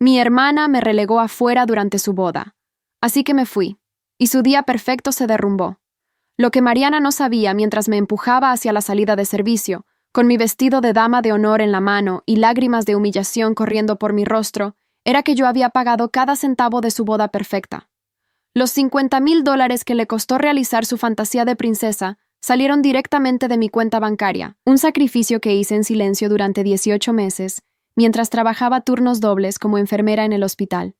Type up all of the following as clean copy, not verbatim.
Mi hermana me relegó afuera durante su boda, así que me fui, y su día perfecto se derrumbó. Lo que Mariana no sabía mientras me empujaba hacia la salida de servicio, con mi vestido de dama de honor en la mano y lágrimas de humillación corriendo por mi rostro, era que yo había pagado cada centavo de su boda perfecta. Los $50,000 que le costó realizar su fantasía de princesa salieron directamente de mi cuenta bancaria, un sacrificio que hice en silencio durante 18 meses, mientras trabajaba turnos dobles como enfermera en el hospital.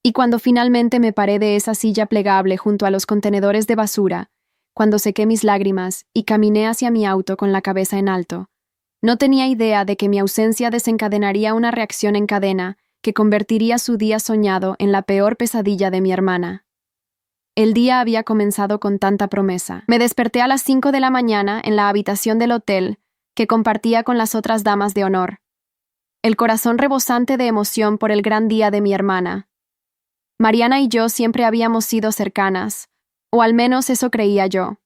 Y cuando finalmente me paré de esa silla plegable junto a los contenedores de basura, cuando sequé mis lágrimas y caminé hacia mi auto con la cabeza en alto, no tenía idea de que mi ausencia desencadenaría una reacción en cadena que convertiría su día soñado en la peor pesadilla de mi hermana. El día había comenzado con tanta promesa. Me desperté a las 5 de la mañana en la habitación del hotel que compartía con las otras damas de honor. El corazón rebosante de emoción por el gran día de mi hermana. Mariana y yo siempre habíamos sido cercanas, o al menos eso creía yo.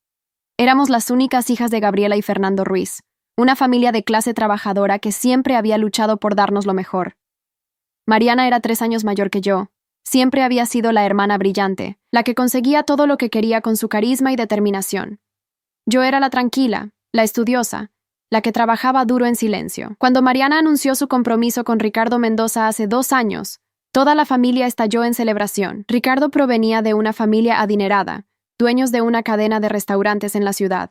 Éramos las únicas hijas de Gabriela y Fernando Ruiz, una familia de clase trabajadora que siempre había luchado por darnos lo mejor. Mariana era 3 años mayor que yo. Siempre había sido la hermana brillante, la que conseguía todo lo que quería con su carisma y determinación. Yo era la tranquila, la estudiosa, la que trabajaba duro en silencio. Cuando Mariana anunció su compromiso con Ricardo Mendoza hace 2 años, toda la familia estalló en celebración. Ricardo provenía de una familia adinerada, dueños de una cadena de restaurantes en la ciudad.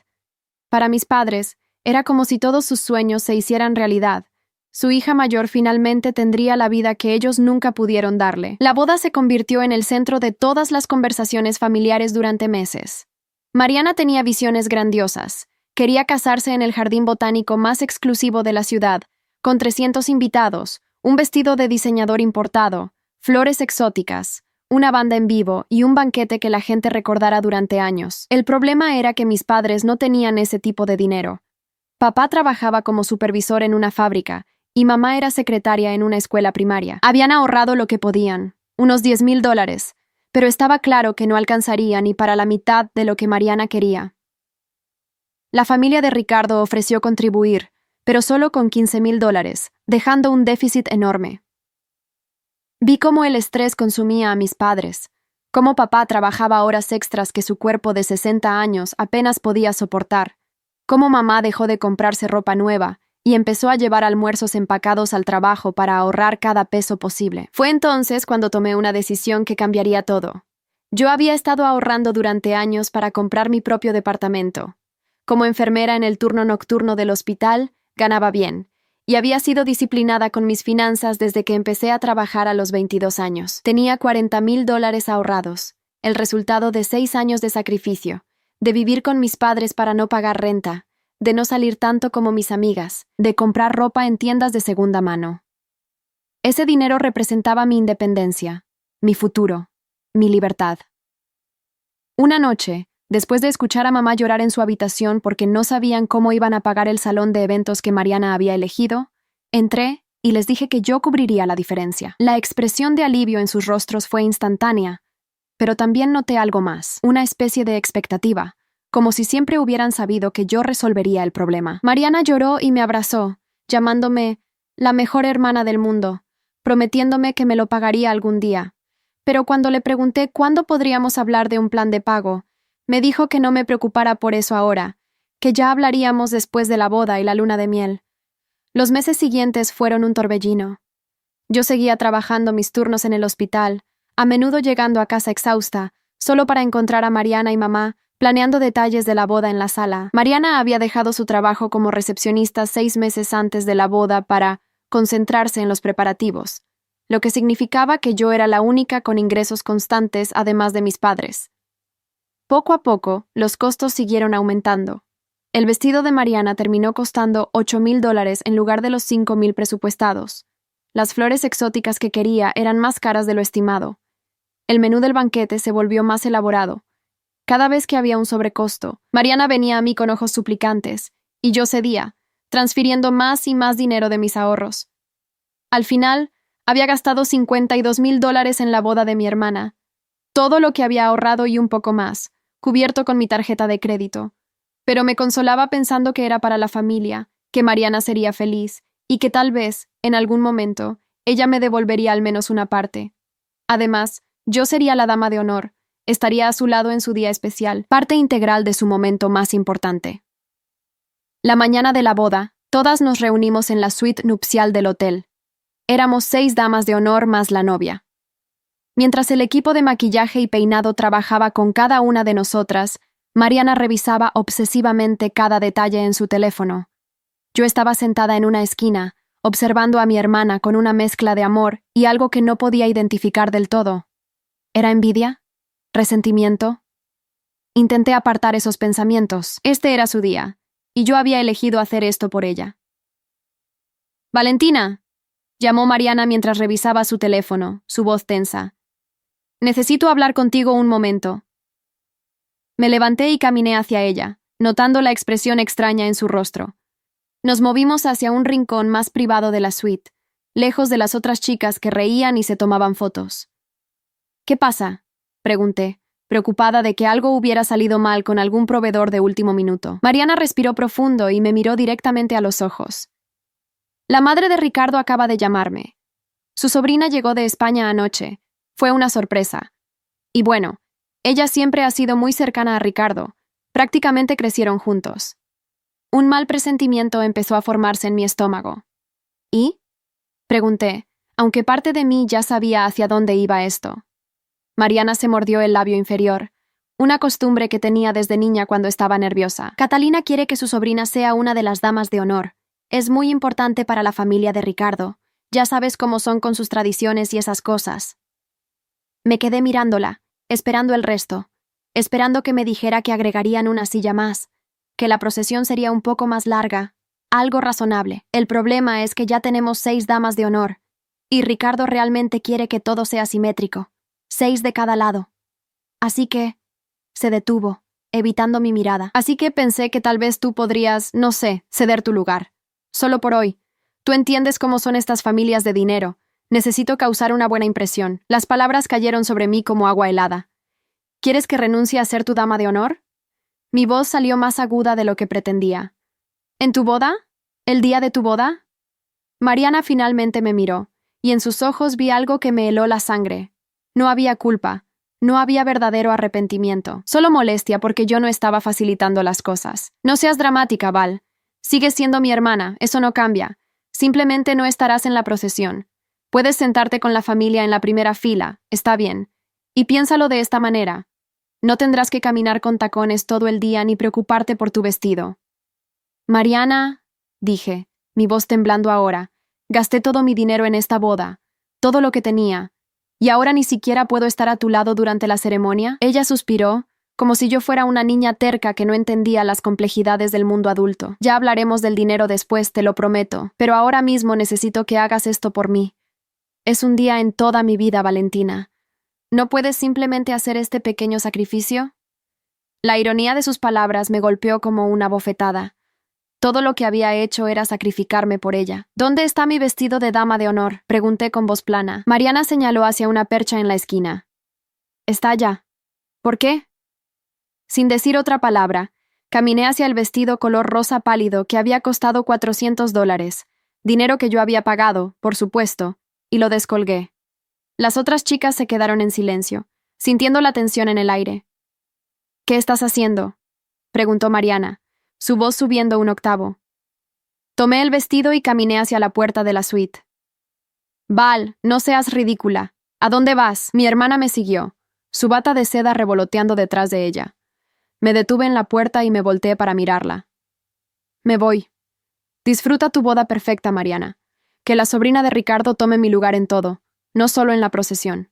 Para mis padres, era como si todos sus sueños se hicieran realidad. Su hija mayor finalmente tendría la vida que ellos nunca pudieron darle. La boda se convirtió en el centro de todas las conversaciones familiares durante meses. Mariana tenía visiones grandiosas. Quería casarse en el jardín botánico más exclusivo de la ciudad, con 300 invitados, un vestido de diseñador importado, flores exóticas, una banda en vivo y un banquete que la gente recordara durante años. El problema era que mis padres no tenían ese tipo de dinero. Papá trabajaba como supervisor en una fábrica, y mamá era secretaria en una escuela primaria. Habían ahorrado lo que podían, unos $10,000, pero estaba claro que no alcanzaría ni para la mitad de lo que Mariana quería. La familia de Ricardo ofreció contribuir, pero solo con $15,000, dejando un déficit enorme. Vi cómo el estrés consumía a mis padres, cómo papá trabajaba horas extras que su cuerpo de 60 años apenas podía soportar, cómo mamá dejó de comprarse ropa nueva y empezó a llevar almuerzos empacados al trabajo para ahorrar cada peso posible. Fue entonces cuando tomé una decisión que cambiaría todo. Yo había estado ahorrando durante años para comprar mi propio departamento. Como enfermera en el turno nocturno del hospital, ganaba bien, y había sido disciplinada con mis finanzas desde que empecé a trabajar a los 22 años. Tenía $40,000 ahorrados, el resultado de 6 años de sacrificio, de vivir con mis padres para no pagar renta, de no salir tanto como mis amigas, de comprar ropa en tiendas de segunda mano. Ese dinero representaba mi independencia, mi futuro, mi libertad. Una noche, después de escuchar a mamá llorar en su habitación porque no sabían cómo iban a pagar el salón de eventos que Mariana había elegido, entré y les dije que yo cubriría la diferencia. La expresión de alivio en sus rostros fue instantánea, pero también noté algo más, una especie de expectativa, como si siempre hubieran sabido que yo resolvería el problema. Mariana lloró y me abrazó, llamándome la mejor hermana del mundo, prometiéndome que me lo pagaría algún día. Pero cuando le pregunté cuándo podríamos hablar de un plan de pago, me dijo que no me preocupara por eso ahora, que ya hablaríamos después de la boda y la luna de miel. Los meses siguientes fueron un torbellino. Yo seguía trabajando mis turnos en el hospital, a menudo llegando a casa exhausta, solo para encontrar a Mariana y mamá, planeando detalles de la boda en la sala. Mariana había dejado su trabajo como recepcionista 6 meses antes de la boda para concentrarse en los preparativos, lo que significaba que yo era la única con ingresos constantes además de mis padres. Poco a poco, los costos siguieron aumentando. El vestido de Mariana terminó costando $8,000 en lugar de los $5,000 presupuestados. Las flores exóticas que quería eran más caras de lo estimado. El menú del banquete se volvió más elaborado. Cada vez que había un sobrecosto, Mariana venía a mí con ojos suplicantes, y yo cedía, transfiriendo más y más dinero de mis ahorros. Al final, había gastado $52,000 en la boda de mi hermana, todo lo que había ahorrado y un poco más, cubierto con mi tarjeta de crédito. Pero me consolaba pensando que era para la familia, que Mariana sería feliz, y que tal vez, en algún momento, ella me devolvería al menos una parte. Además, yo sería la dama de honor, estaría a su lado en su día especial, parte integral de su momento más importante. La mañana de la boda, todas nos reunimos en la suite nupcial del hotel. Éramos 6 damas de honor más la novia. Mientras el equipo de maquillaje y peinado trabajaba con cada una de nosotras, Mariana revisaba obsesivamente cada detalle en su teléfono. Yo estaba sentada en una esquina, observando a mi hermana con una mezcla de amor y algo que no podía identificar del todo. ¿Era envidia? ¿Resentimiento? Intenté apartar esos pensamientos. Este era su día, y yo había elegido hacer esto por ella. «Valentina», llamó Mariana mientras revisaba su teléfono, su voz tensa. «Necesito hablar contigo un momento». Me levanté y caminé hacia ella, notando la expresión extraña en su rostro. Nos movimos hacia un rincón más privado de la suite, lejos de las otras chicas que reían y se tomaban fotos. «¿Qué pasa?», pregunté, preocupada de que algo hubiera salido mal con algún proveedor de último minuto. Mariana respiró profundo y me miró directamente a los ojos. «La madre de Ricardo acaba de llamarme. Su sobrina llegó de España anoche. Fue una sorpresa. Y bueno, ella siempre ha sido muy cercana a Ricardo. Prácticamente crecieron juntos». Un mal presentimiento empezó a formarse en mi estómago. ¿Y?, pregunté, aunque parte de mí ya sabía hacia dónde iba esto. Mariana se mordió el labio inferior, una costumbre que tenía desde niña cuando estaba nerviosa. «Catalina quiere que su sobrina sea una de las damas de honor. Es muy importante para la familia de Ricardo. Ya sabes cómo son con sus tradiciones y esas cosas». Me quedé mirándola, esperando el resto, esperando que me dijera que agregarían una silla más, que la procesión sería un poco más larga, algo razonable. El problema es que ya tenemos 6 damas de honor, y Ricardo realmente quiere que todo sea simétrico, 6 de cada lado. Así que se detuvo, evitando mi mirada. Así que pensé que tal vez tú podrías, no sé, ceder tu lugar. Solo por hoy. Tú entiendes cómo son estas familias de dinero. Necesito causar una buena impresión. Las palabras cayeron sobre mí como agua helada. ¿Quieres que renuncie a ser tu dama de honor? Mi voz salió más aguda de lo que pretendía. ¿En tu boda? ¿El día de tu boda? Mariana finalmente me miró, y en sus ojos vi algo que me heló la sangre. No había culpa, no había verdadero arrepentimiento, solo molestia porque yo no estaba facilitando las cosas. No seas dramática, Val. Sigues siendo mi hermana, eso no cambia. Simplemente no estarás en la procesión. Puedes sentarte con la familia en la primera fila, está bien. Y piénsalo de esta manera. No tendrás que caminar con tacones todo el día ni preocuparte por tu vestido. Mariana, dije, mi voz temblando ahora, gasté todo mi dinero en esta boda, todo lo que tenía, y ahora ni siquiera puedo estar a tu lado durante la ceremonia. Ella suspiró, como si yo fuera una niña terca que no entendía las complejidades del mundo adulto. Ya hablaremos del dinero después, te lo prometo, pero ahora mismo necesito que hagas esto por mí. Es un día en toda mi vida, Valentina. ¿No puedes simplemente hacer este pequeño sacrificio? La ironía de sus palabras me golpeó como una bofetada. Todo lo que había hecho era sacrificarme por ella. ¿Dónde está mi vestido de dama de honor?, pregunté con voz plana. Mariana señaló hacia una percha en la esquina. Está allá. ¿Por qué? Sin decir otra palabra, caminé hacia el vestido color rosa pálido que había costado $400, dinero que yo había pagado, por supuesto, y lo descolgué. Las otras chicas se quedaron en silencio, sintiendo la tensión en el aire. ¿Qué estás haciendo?, preguntó Mariana, su voz subiendo un octavo. Tomé el vestido y caminé hacia la puerta de la suite. Val, no seas ridícula. ¿A dónde vas? Mi hermana me siguió, su bata de seda revoloteando detrás de ella. Me detuve en la puerta y me volteé para mirarla. Me voy. Disfruta tu boda perfecta, Mariana. Que la sobrina de Ricardo tome mi lugar en todo, no solo en la procesión.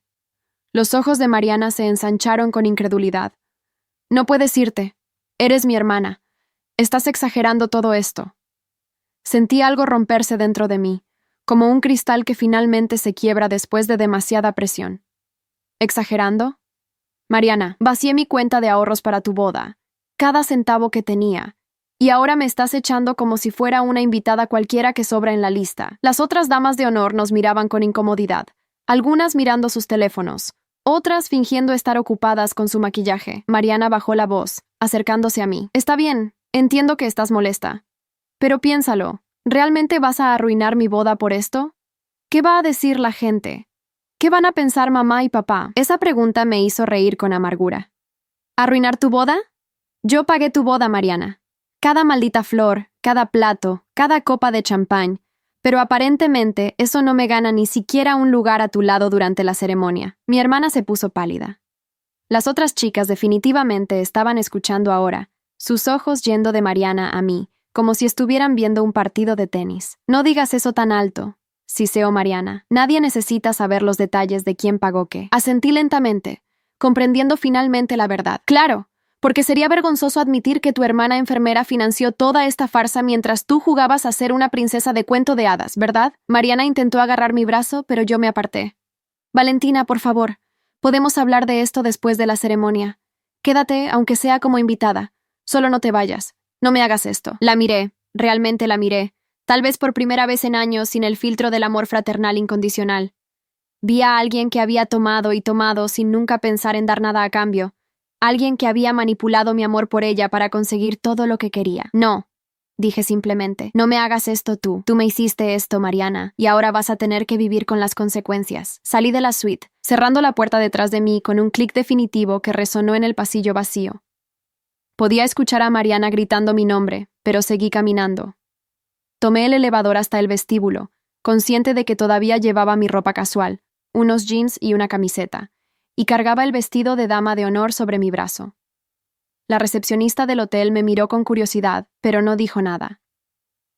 Los ojos de Mariana se ensancharon con incredulidad. No puedes irte. Eres mi hermana. Estás exagerando todo esto. Sentí algo romperse dentro de mí, como un cristal que finalmente se quiebra después de demasiada presión. ¿Exagerando? Mariana, vacié mi cuenta de ahorros para tu boda, cada centavo que tenía, y ahora me estás echando como si fuera una invitada cualquiera que sobra en la lista. Las otras damas de honor nos miraban con incomodidad, algunas mirando sus teléfonos, otras fingiendo estar ocupadas con su maquillaje. Mariana bajó la voz, acercándose a mí. Está bien, entiendo que estás molesta. Pero piénsalo, ¿realmente vas a arruinar mi boda por esto? ¿Qué va a decir la gente? ¿Qué van a pensar mamá y papá? Esa pregunta me hizo reír con amargura. ¿Arruinar tu boda? Yo pagué tu boda, Mariana. Cada maldita flor, cada plato, cada copa de champán, pero aparentemente eso no me gana ni siquiera un lugar a tu lado durante la ceremonia. Mi hermana se puso pálida. Las otras chicas definitivamente estaban escuchando ahora, sus ojos yendo de Mariana a mí, como si estuvieran viendo un partido de tenis. No digas eso tan alto, siseó Mariana. Nadie necesita saber los detalles de quién pagó qué. Asentí lentamente, comprendiendo finalmente la verdad. Claro, porque sería vergonzoso admitir que tu hermana enfermera financió toda esta farsa mientras tú jugabas a ser una princesa de cuento de hadas, ¿verdad? Mariana intentó agarrar mi brazo, pero yo me aparté. Valentina, por favor, podemos hablar de esto después de la ceremonia. Quédate, aunque sea como invitada. Solo no te vayas. No me hagas esto. La miré, realmente la miré, tal vez por primera vez en años sin el filtro del amor fraternal incondicional. Vi a alguien que había tomado y tomado sin nunca pensar en dar nada a cambio. Alguien que había manipulado mi amor por ella para conseguir todo lo que quería. No, dije simplemente, no me hagas esto tú. Tú me hiciste esto, Mariana, y ahora vas a tener que vivir con las consecuencias. Salí de la suite, cerrando la puerta detrás de mí con un clic definitivo que resonó en el pasillo vacío. Podía escuchar a Mariana gritando mi nombre, pero seguí caminando. Tomé el elevador hasta el vestíbulo, consciente de que todavía llevaba mi ropa casual, unos jeans y una camiseta, y cargaba el vestido de dama de honor sobre mi brazo. La recepcionista del hotel me miró con curiosidad, pero no dijo nada.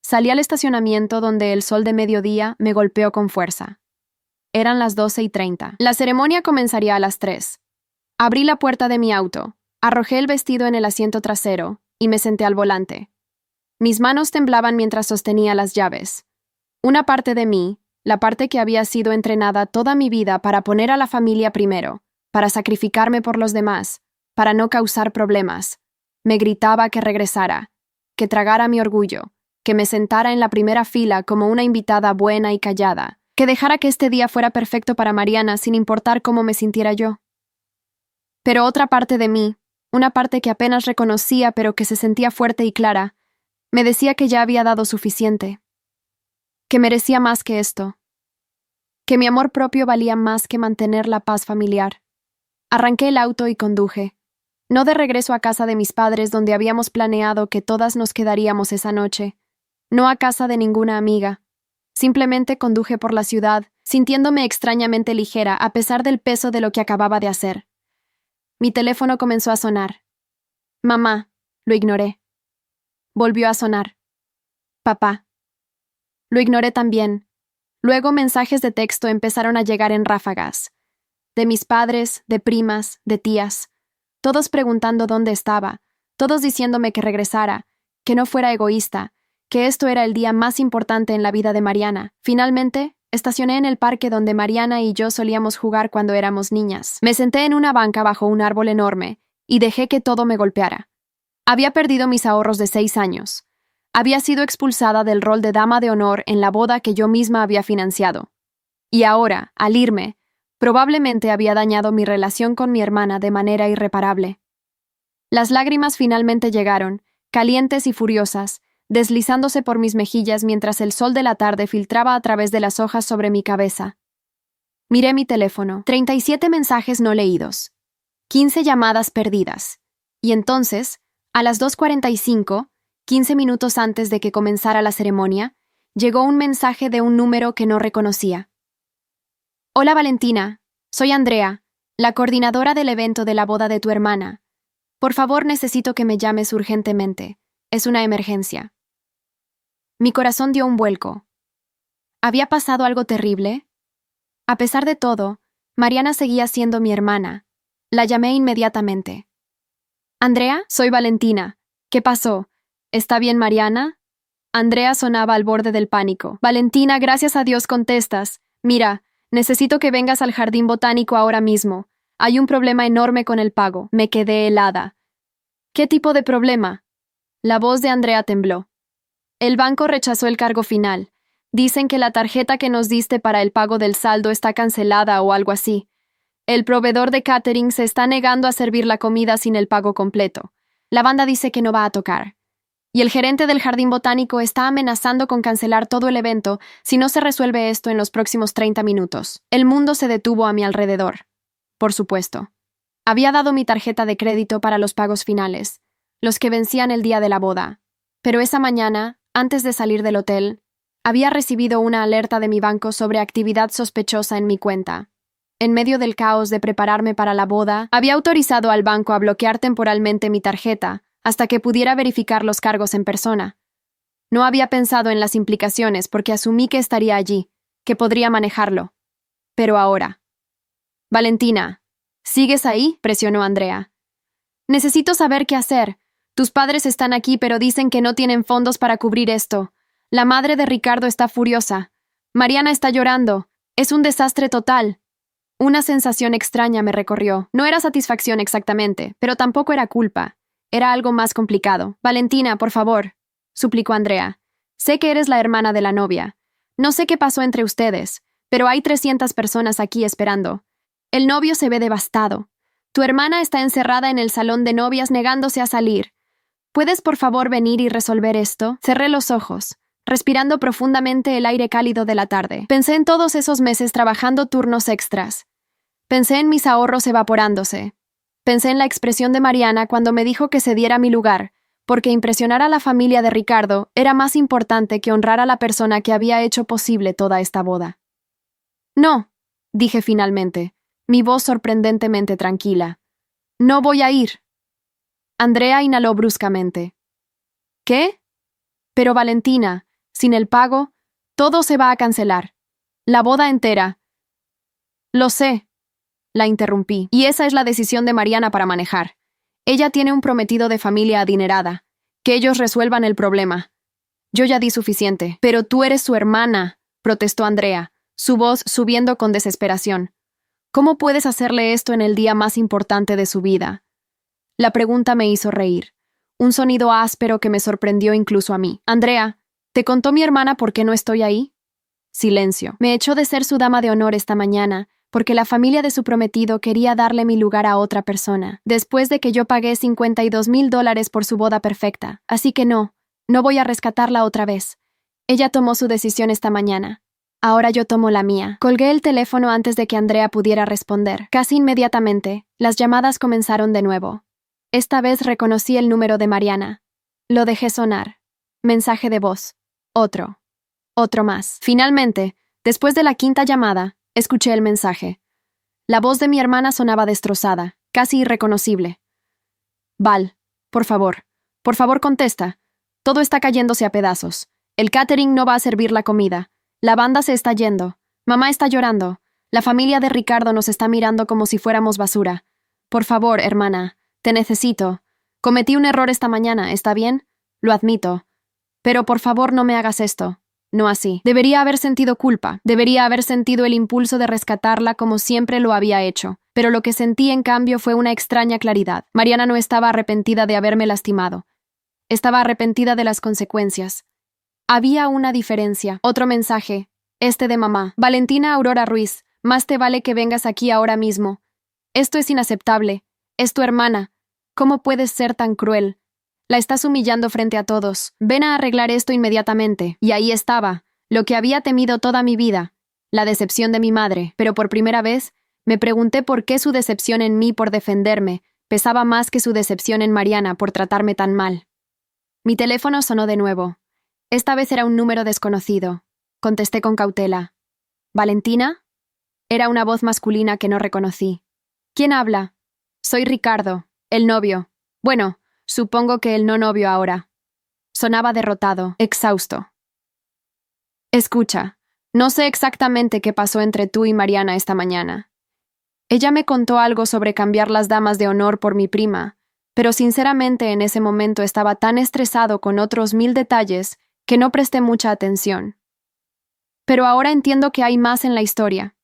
Salí al estacionamiento donde el sol de mediodía me golpeó con fuerza. Eran las 12:30. La ceremonia comenzaría a las 3. Abrí la puerta de mi auto, arrojé el vestido en el asiento trasero y me senté al volante. Mis manos temblaban mientras sostenía las llaves. Una parte de mí, la parte que había sido entrenada toda mi vida para poner a la familia primero, para sacrificarme por los demás, para no causar problemas, me gritaba que regresara, que tragara mi orgullo, que me sentara en la primera fila como una invitada buena y callada, que dejara que este día fuera perfecto para Mariana sin importar cómo me sintiera yo. Pero otra parte de mí, una parte que apenas reconocía pero que se sentía fuerte y clara, me decía que ya había dado suficiente, que merecía más que esto, que mi amor propio valía más que mantener la paz familiar. Arranqué el auto y conduje, no de regreso a casa de mis padres donde habíamos planeado que todas nos quedaríamos esa noche, no a casa de ninguna amiga. Simplemente conduje por la ciudad, sintiéndome extrañamente ligera a pesar del peso de lo que acababa de hacer. Mi teléfono comenzó a sonar. Mamá, lo ignoré. Volvió a sonar. Papá. Lo ignoré también. Luego mensajes de texto empezaron a llegar en ráfagas. De mis padres, de primas, de tías. Todos preguntando dónde estaba, todos diciéndome que regresara, que no fuera egoísta, que esto era el día más importante en la vida de Mariana. Finalmente, estacioné en el parque donde Mariana y yo solíamos jugar cuando éramos niñas. Me senté en una banca bajo un árbol enorme y dejé que todo me golpeara. Había perdido mis ahorros de 6 años. Había sido expulsada del rol de dama de honor en la boda que yo misma había financiado. Y ahora, al irme, probablemente había dañado mi relación con mi hermana de manera irreparable. Las lágrimas finalmente llegaron, calientes y furiosas, deslizándose por mis mejillas mientras el sol de la tarde filtraba a través de las hojas sobre mi cabeza. Miré mi teléfono. 37 mensajes no leídos. 15 llamadas perdidas. Y entonces, a las 2:45, 15 minutos antes de que comenzara la ceremonia, llegó un mensaje de un número que no reconocía. Hola Valentina, soy Andrea, la coordinadora del evento de la boda de tu hermana. Por favor, necesito que me llames urgentemente. Es una emergencia. Mi corazón dio un vuelco. ¿Había pasado algo terrible? A pesar de todo, Mariana seguía siendo mi hermana. La llamé inmediatamente. Andrea, soy Valentina. ¿Qué pasó? ¿Está bien Mariana? Andrea sonaba al borde del pánico. Valentina, gracias a Dios contestas. Mira, necesito que vengas al jardín botánico ahora mismo. Hay un problema enorme con el pago. Me quedé helada. ¿Qué tipo de problema? La voz de Andrea tembló. El banco rechazó el cargo final. Dicen que la tarjeta que nos diste para el pago del saldo está cancelada o algo así. El proveedor de catering se está negando a servir la comida sin el pago completo. La banda dice que no va a tocar. Y el gerente del jardín botánico está amenazando con cancelar todo el evento si no se resuelve esto en los próximos 30 minutos. El mundo se detuvo a mi alrededor. Por supuesto. Había dado mi tarjeta de crédito para los pagos finales, los que vencían el día de la boda. Pero esa mañana, antes de salir del hotel, había recibido una alerta de mi banco sobre actividad sospechosa en mi cuenta. En medio del caos de prepararme para la boda, había autorizado al banco a bloquear temporalmente mi tarjeta hasta que pudiera verificar los cargos en persona. No había pensado en las implicaciones porque asumí que estaría allí, que podría manejarlo. Pero ahora. Valentina, ¿sigues ahí?, presionó Andrea. Necesito saber qué hacer. Tus padres están aquí, pero dicen que no tienen fondos para cubrir esto. La madre de Ricardo está furiosa. Mariana está llorando. Es un desastre total. Una sensación extraña me recorrió. No era satisfacción exactamente, pero tampoco era culpa. Era algo más complicado. Valentina, por favor, suplicó Andrea. Sé que eres la hermana de la novia. No sé qué pasó entre ustedes, pero hay 300 personas aquí esperando. El novio se ve devastado. Tu hermana está encerrada en el salón de novias negándose a salir. ¿Puedes por favor venir y resolver esto? Cerré los ojos, respirando profundamente el aire cálido de la tarde. Pensé en todos esos meses trabajando turnos extras. Pensé en mis ahorros evaporándose. Pensé en la expresión de Mariana cuando me dijo que cediera mi lugar, porque impresionar a la familia de Ricardo era más importante que honrar a la persona que había hecho posible toda esta boda. No, dije finalmente, mi voz sorprendentemente tranquila. No voy a ir. Andrea inhaló bruscamente. ¿Qué? Pero Valentina, sin el pago, todo se va a cancelar. La boda entera. Lo sé, la interrumpí, y esa es la decisión de Mariana para manejar. Ella tiene un prometido de familia adinerada. Que ellos resuelvan el problema. Yo ya di suficiente. Pero tú eres su hermana, protestó Andrea, su voz subiendo con desesperación. ¿Cómo puedes hacerle esto en el día más importante de su vida? La pregunta me hizo reír. Un sonido áspero que me sorprendió incluso a mí. Andrea, ¿te contó mi hermana por qué no estoy ahí? Silencio. Me echó de ser su dama de honor esta mañana, porque la familia de su prometido quería darle mi lugar a otra persona, después de que yo pagué $52,000 por su boda perfecta. Así que no voy a rescatarla otra vez. Ella tomó su decisión esta mañana. Ahora yo tomo la mía. Colgué el teléfono antes de que Andrea pudiera responder. Casi inmediatamente, las llamadas comenzaron de nuevo. Esta vez reconocí el número de Mariana. Lo dejé sonar. Mensaje de voz. Otro. Otro más. Finalmente, después de la quinta llamada, escuché el mensaje. La voz de mi hermana sonaba destrozada, casi irreconocible. Val, por favor contesta. Todo está cayéndose a pedazos. El catering no va a servir la comida. La banda se está yendo. Mamá está llorando. La familia de Ricardo nos está mirando como si fuéramos basura. Por favor, hermana, te necesito. Cometí un error esta mañana, ¿está bien? Lo admito. Pero por favor no me hagas esto. No así. Debería haber sentido culpa. Debería haber sentido el impulso de rescatarla como siempre lo había hecho. Pero lo que sentí en cambio fue una extraña claridad. Mariana no estaba arrepentida de haberme lastimado. Estaba arrepentida de las consecuencias. Había una diferencia. Otro mensaje. Este de mamá. Valentina Aurora Ruiz, más te vale que vengas aquí ahora mismo. Esto es inaceptable. Es tu hermana. ¿Cómo puedes ser tan cruel? La estás humillando frente a todos. Ven a arreglar esto inmediatamente. Y ahí estaba, lo que había temido toda mi vida. La decepción de mi madre. Pero por primera vez, me pregunté por qué su decepción en mí por defenderme pesaba más que su decepción en Mariana por tratarme tan mal. Mi teléfono sonó de nuevo. Esta vez era un número desconocido. Contesté con cautela. ¿Valentina? Era una voz masculina que no reconocí. ¿Quién habla? Soy Ricardo, el novio. Bueno, supongo que el no novio ahora. Sonaba derrotado, exhausto. Escucha, no sé exactamente qué pasó entre tú y Mariana esta mañana. Ella me contó algo sobre cambiar las damas de honor por mi prima, pero sinceramente en ese momento estaba tan estresado con otros 1000 detalles que no presté mucha atención. Pero ahora entiendo que hay más en la historia.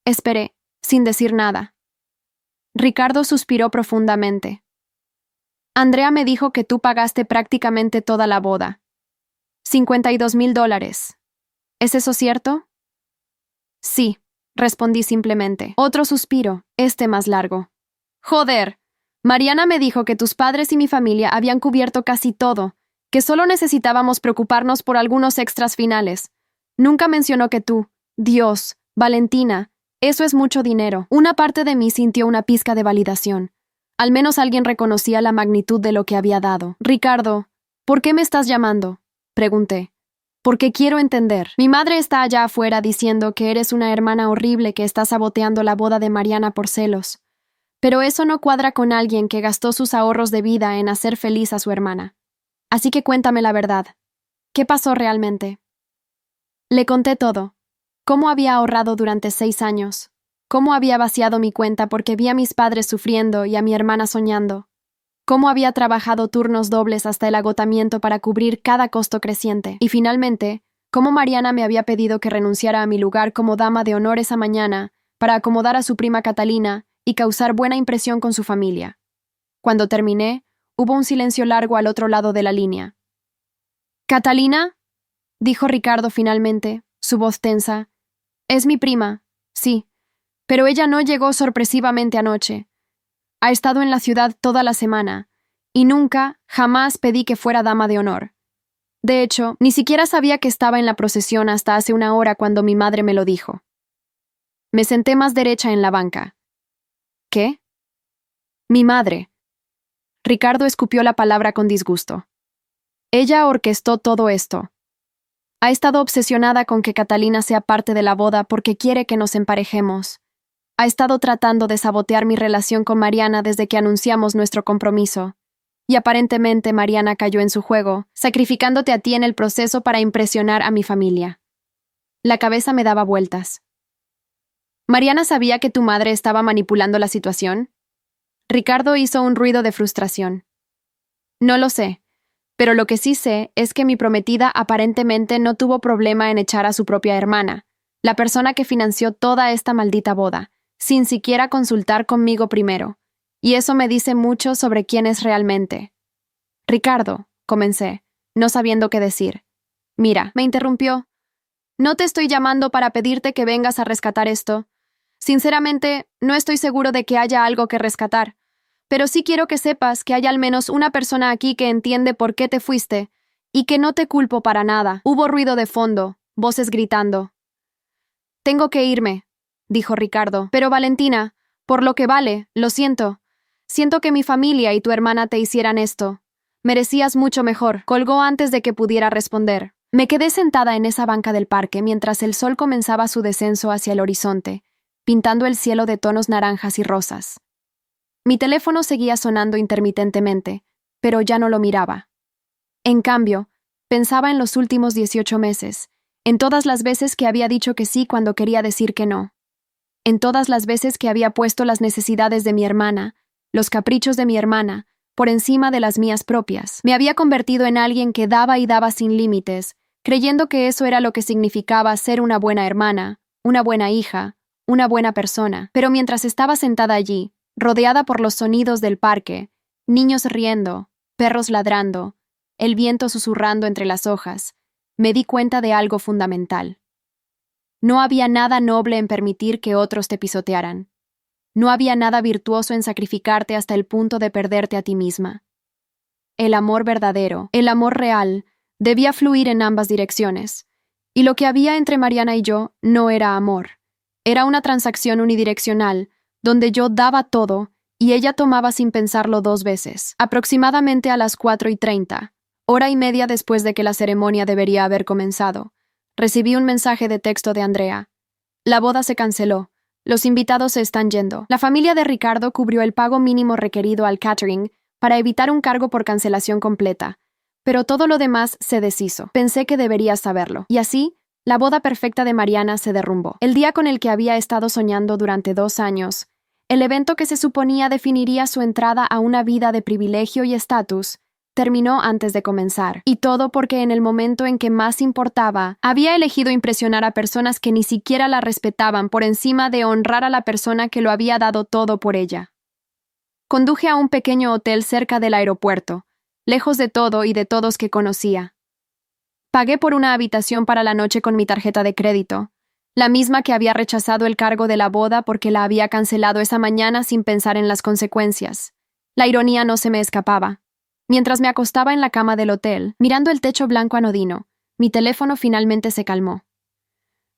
Esperé, sin decir nada. Ricardo suspiró profundamente. Andrea me dijo que tú pagaste prácticamente toda la boda. $52,000. ¿Es eso cierto? Sí, respondí simplemente. Otro suspiro, este más largo. Joder, Mariana me dijo que tus padres y mi familia habían cubierto casi todo, que solo necesitábamos preocuparnos por algunos extras finales. Nunca mencionó que tú, Dios, Valentina, eso es mucho dinero. Una parte de mí sintió una pizca de validación. Al menos alguien reconocía la magnitud de lo que había dado. Ricardo, ¿por qué me estás llamando?, pregunté. Porque quiero entender. Mi madre está allá afuera diciendo que eres una hermana horrible que está saboteando la boda de Mariana por celos. Pero eso no cuadra con alguien que gastó sus ahorros de vida en hacer feliz a su hermana. Así que cuéntame la verdad. ¿Qué pasó realmente? Le conté todo. Cómo había ahorrado durante 6 años. Cómo había vaciado mi cuenta porque vi a mis padres sufriendo y a mi hermana soñando. Cómo había trabajado turnos dobles hasta el agotamiento para cubrir cada costo creciente. Y finalmente, cómo Mariana me había pedido que renunciara a mi lugar como dama de honor esa mañana para acomodar a su prima Catalina y causar buena impresión con su familia. Cuando terminé, hubo un silencio largo al otro lado de la línea. «¿Catalina?», dijo Ricardo finalmente, su voz tensa. «Es mi prima, sí, pero ella no llegó sorpresivamente anoche. Ha estado en la ciudad toda la semana, y nunca, jamás pedí que fuera dama de honor. De hecho, ni siquiera sabía que estaba en la procesión hasta hace una hora cuando mi madre me lo dijo». Me senté más derecha en la banca. «¿Qué?». «Mi madre». Ricardo escupió la palabra con disgusto. «Ella orquestó todo esto. Ha estado obsesionada con que Catalina sea parte de la boda porque quiere que nos emparejemos. Ha estado tratando de sabotear mi relación con Mariana desde que anunciamos nuestro compromiso. Y aparentemente Mariana cayó en su juego, sacrificándote a ti en el proceso para impresionar a mi familia». La cabeza me daba vueltas. «¿Mariana sabía que tu madre estaba manipulando la situación?». Ricardo hizo un ruido de frustración. «No lo sé, pero lo que sí sé es que mi prometida aparentemente no tuvo problema en echar a su propia hermana, la persona que financió toda esta maldita boda, sin siquiera consultar conmigo primero, y eso me dice mucho sobre quién es realmente». «Ricardo», comencé, no sabiendo qué decir. «Mira», me interrumpió. «No te estoy llamando para pedirte que vengas a rescatar esto. Sinceramente, no estoy seguro de que haya algo que rescatar, pero sí quiero que sepas que hay al menos una persona aquí que entiende por qué te fuiste, y que no te culpo para nada». Hubo ruido de fondo, voces gritando. «Tengo que irme», dijo Ricardo. «Pero Valentina, por lo que vale, lo siento. Siento que mi familia y tu hermana te hicieran esto. Merecías mucho mejor». Colgó antes de que pudiera responder. Me quedé sentada en esa banca del parque mientras el sol comenzaba su descenso hacia el horizonte, pintando el cielo de tonos naranjas y rosas. Mi teléfono seguía sonando intermitentemente, pero ya no lo miraba. En cambio, pensaba en los últimos 18 meses, en todas las veces que había dicho que sí cuando quería decir que no. En todas las veces que había puesto las necesidades de mi hermana, los caprichos de mi hermana, por encima de las mías propias. Me había convertido en alguien que daba y daba sin límites, creyendo que eso era lo que significaba ser una buena hermana, una buena hija, una buena persona. Pero mientras estaba sentada allí, rodeada por los sonidos del parque, niños riendo, perros ladrando, el viento susurrando entre las hojas, me di cuenta de algo fundamental. No había nada noble en permitir que otros te pisotearan. No había nada virtuoso en sacrificarte hasta el punto de perderte a ti misma. El amor verdadero, el amor real, debía fluir en ambas direcciones, y lo que había entre Mariana y yo no era amor. Era una transacción unidireccional, donde yo daba todo y ella tomaba sin pensarlo 2 veces. Aproximadamente a las 4:30, hora y media después de que la ceremonia debería haber comenzado, recibí un mensaje de texto de Andrea. La boda se canceló. Los invitados se están yendo. La familia de Ricardo cubrió el pago mínimo requerido al catering para evitar un cargo por cancelación completa, pero todo lo demás se deshizo. Pensé que deberías saberlo. Y así, la boda perfecta de Mariana se derrumbó. El día con el que había estado soñando durante 2 años, el evento que se suponía definiría su entrada a una vida de privilegio y estatus, terminó antes de comenzar. Y todo porque en el momento en que más importaba, había elegido impresionar a personas que ni siquiera la respetaban por encima de honrar a la persona que lo había dado todo por ella. Conduje a un pequeño hotel cerca del aeropuerto, lejos de todo y de todos que conocía. Pagué por una habitación para la noche con mi tarjeta de crédito, la misma que había rechazado el cargo de la boda porque la había cancelado esa mañana sin pensar en las consecuencias. La ironía no se me escapaba. Mientras me acostaba en la cama del hotel, mirando el techo blanco anodino, mi teléfono finalmente se calmó.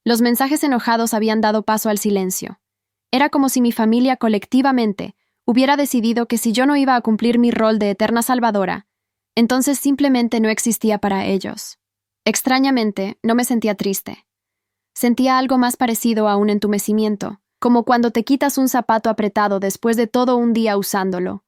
Los mensajes enojados habían dado paso al silencio. Era como si mi familia colectivamente hubiera decidido que si yo no iba a cumplir mi rol de eterna salvadora, entonces simplemente no existía para ellos. Extrañamente, no me sentía triste. Sentía algo más parecido a un entumecimiento, como cuando te quitas un zapato apretado después de todo un día usándolo.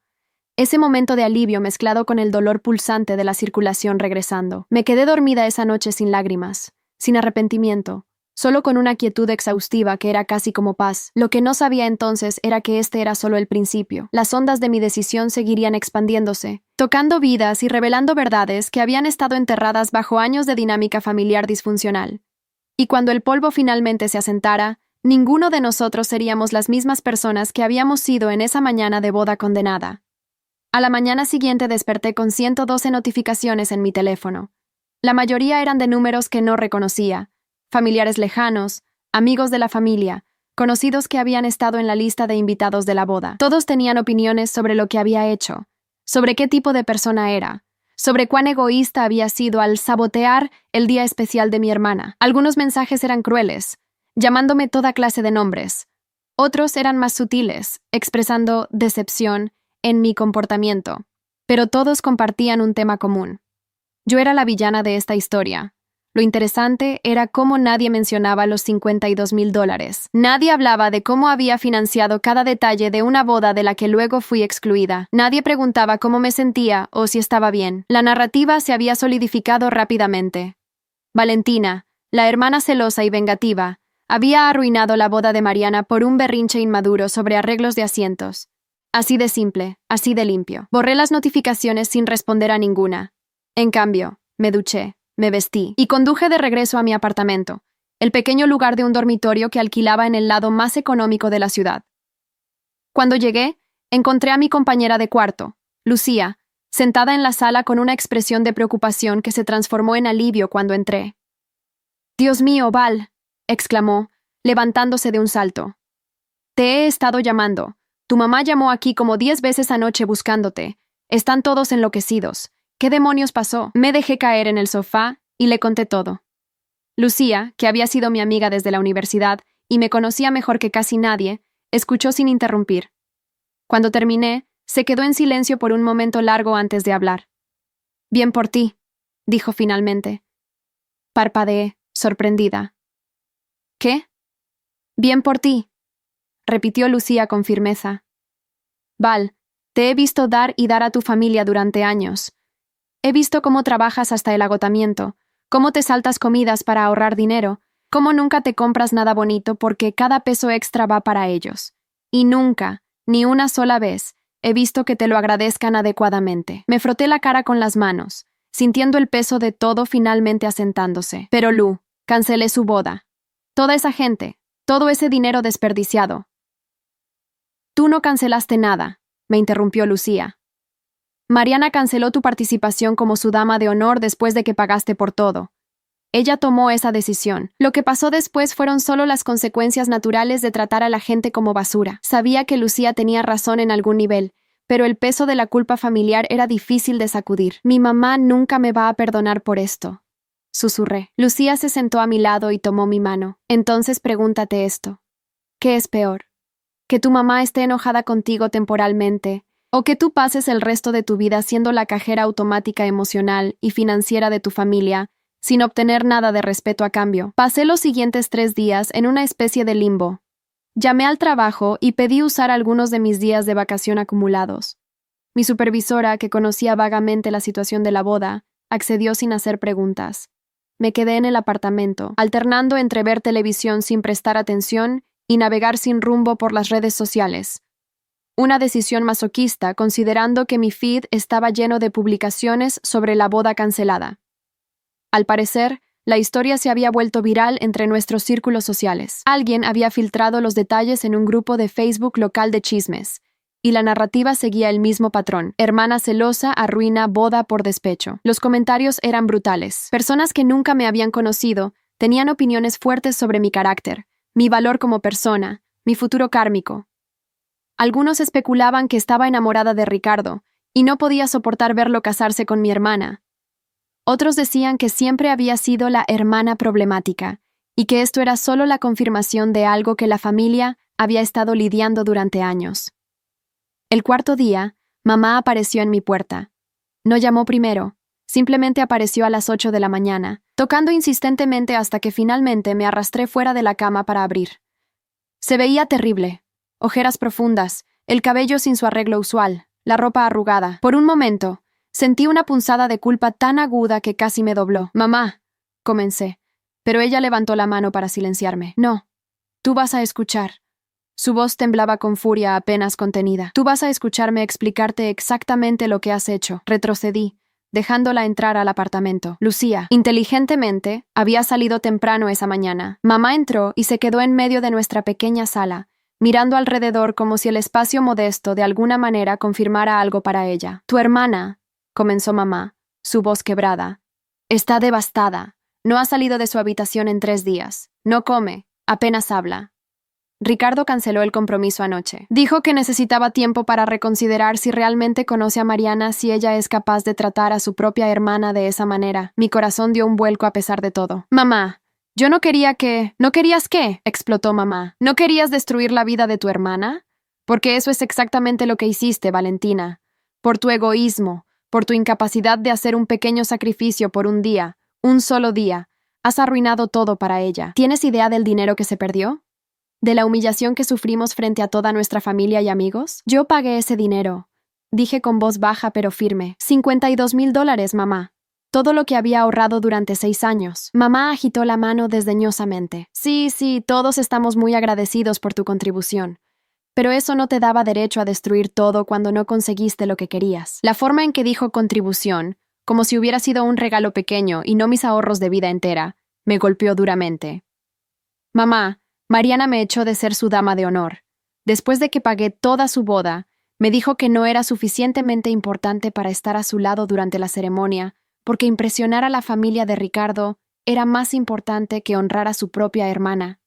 Ese momento de alivio mezclado con el dolor pulsante de la circulación regresando. Me quedé dormida esa noche sin lágrimas, sin arrepentimiento, solo con una quietud exhaustiva que era casi como paz. Lo que no sabía entonces era que este era solo el principio. Las ondas de mi decisión seguirían expandiéndose, tocando vidas y revelando verdades que habían estado enterradas bajo años de dinámica familiar disfuncional. Y cuando el polvo finalmente se asentara, ninguno de nosotros seríamos las mismas personas que habíamos sido en esa mañana de boda condenada. A la mañana siguiente desperté con 112 notificaciones en mi teléfono. La mayoría eran de números que no reconocía, familiares lejanos, amigos de la familia, conocidos que habían estado en la lista de invitados de la boda. Todos tenían opiniones sobre lo que había hecho, sobre qué tipo de persona era, sobre cuán egoísta había sido al sabotear el día especial de mi hermana. Algunos mensajes eran crueles, llamándome toda clase de nombres. Otros eran más sutiles, expresando decepción en mi comportamiento, pero todos compartían un tema común. Yo era la villana de esta historia. Lo interesante era cómo nadie mencionaba los $52,000. Nadie hablaba de cómo había financiado cada detalle de una boda de la que luego fui excluida. Nadie preguntaba cómo me sentía o si estaba bien. La narrativa se había solidificado rápidamente. Valentina, la hermana celosa y vengativa, había arruinado la boda de Mariana por un berrinche inmaduro sobre arreglos de asientos. Así de simple, así de limpio. Borré las notificaciones sin responder a ninguna. En cambio, me duché, me vestí y conduje de regreso a mi apartamento, el pequeño lugar de un dormitorio que alquilaba en el lado más económico de la ciudad. Cuando llegué, encontré a mi compañera de cuarto, Lucía, sentada en la sala con una expresión de preocupación que se transformó en alivio cuando entré. «Dios mío, Val», exclamó, levantándose de un salto. «Te he estado llamando. Tu mamá llamó aquí como 10 veces anoche buscándote. Están todos enloquecidos. ¿Qué demonios pasó?» Me dejé caer en el sofá y le conté todo. Lucía, que había sido mi amiga desde la universidad y me conocía mejor que casi nadie, escuchó sin interrumpir. Cuando terminé, se quedó en silencio por un momento largo antes de hablar. «Bien por ti», dijo finalmente. Parpadeé, sorprendida. «¿Qué?» «Bien por ti», repitió Lucía con firmeza. «Val, te he visto dar y dar a tu familia durante años. He visto cómo trabajas hasta el agotamiento, cómo te saltas comidas para ahorrar dinero, cómo nunca te compras nada bonito porque cada peso extra va para ellos. Y nunca, ni una sola vez, he visto que te lo agradezcan adecuadamente». Me froté la cara con las manos, sintiendo el peso de todo finalmente asentándose. Pero Lu, cancelé su boda. Toda esa gente, todo ese dinero desperdiciado. «Tú no cancelaste nada», me interrumpió Lucía. «Mariana canceló tu participación como su dama de honor después de que pagaste por todo. Ella tomó esa decisión. Lo que pasó después fueron solo las consecuencias naturales de tratar a la gente como basura». Sabía que Lucía tenía razón en algún nivel, pero el peso de la culpa familiar era difícil de sacudir. «Mi mamá nunca me va a perdonar por esto», susurré. Lucía se sentó a mi lado y tomó mi mano. «Entonces pregúntate esto. ¿Qué es peor? ¿Que tu mamá esté enojada contigo temporalmente, o que tú pases el resto de tu vida siendo la cajera automática emocional y financiera de tu familia, sin obtener nada de respeto a cambio?» Pasé los siguientes 3 días en una especie de limbo. Llamé al trabajo y pedí usar algunos de mis días de vacación acumulados. Mi supervisora, que conocía vagamente la situación de la boda, accedió sin hacer preguntas. Me quedé en el apartamento, alternando entre ver televisión sin prestar atención y navegar sin rumbo por las redes sociales. Una decisión masoquista, considerando que mi feed estaba lleno de publicaciones sobre la boda cancelada. Al parecer, la historia se había vuelto viral entre nuestros círculos sociales. Alguien había filtrado los detalles en un grupo de Facebook local de chismes, y la narrativa seguía el mismo patrón. Hermana celosa arruina boda por despecho. Los comentarios eran brutales. Personas que nunca me habían conocido tenían opiniones fuertes sobre mi carácter, mi valor como persona, mi futuro kármico. Algunos especulaban que estaba enamorada de Ricardo y no podía soportar verlo casarse con mi hermana. Otros decían que siempre había sido la hermana problemática y que esto era solo la confirmación de algo que la familia había estado lidiando durante años. El cuarto día, mamá apareció en mi puerta. No llamó primero, simplemente apareció a las 8 de la mañana, tocando insistentemente hasta que finalmente me arrastré fuera de la cama para abrir. Se veía terrible. Ojeras profundas, el cabello sin su arreglo usual, la ropa arrugada. Por un momento, sentí una punzada de culpa tan aguda que casi me dobló. «Mamá», comencé, pero ella levantó la mano para silenciarme. «No, tú vas a escuchar». Su voz temblaba con furia apenas contenida. «Tú vas a escucharme explicarte exactamente lo que has hecho». Retrocedí, dejándola entrar al apartamento. Lucía, inteligentemente, había salido temprano esa mañana. Mamá entró y se quedó en medio de nuestra pequeña sala, mirando alrededor como si el espacio modesto de alguna manera confirmara algo para ella. «Tu hermana», comenzó mamá, su voz quebrada, «está devastada. No ha salido de su habitación en 3 días. No come, apenas habla. Ricardo canceló el compromiso anoche. Dijo que necesitaba tiempo para reconsiderar si realmente conoce a Mariana, si ella es capaz de tratar a su propia hermana de esa manera». Mi corazón dio un vuelco a pesar de todo. «Mamá, yo no quería que... ¿No querías qué?», explotó mamá. «¿No querías destruir la vida de tu hermana? Porque eso es exactamente lo que hiciste, Valentina. Por tu egoísmo, por tu incapacidad de hacer un pequeño sacrificio por un día, un solo día, has arruinado todo para ella. ¿Tienes idea del dinero que se perdió? ¿De la humillación que sufrimos frente a toda nuestra familia y amigos? Yo pagué ese dinero», dije con voz baja pero firme. $52,000, mamá. Todo lo que había ahorrado durante 6 años. Mamá agitó la mano desdeñosamente. Sí, todos estamos muy agradecidos por tu contribución. Pero eso no te daba derecho a destruir todo cuando no conseguiste lo que querías. La forma en que dijo contribución, como si hubiera sido un regalo pequeño y no mis ahorros de vida entera, me golpeó duramente. «Mamá, Mariana me echó de ser su dama de honor. Después de que pagué toda su boda, me dijo que no era suficientemente importante para estar a su lado durante la ceremonia, porque impresionar a la familia de Ricardo era más importante que honrar a su propia hermana».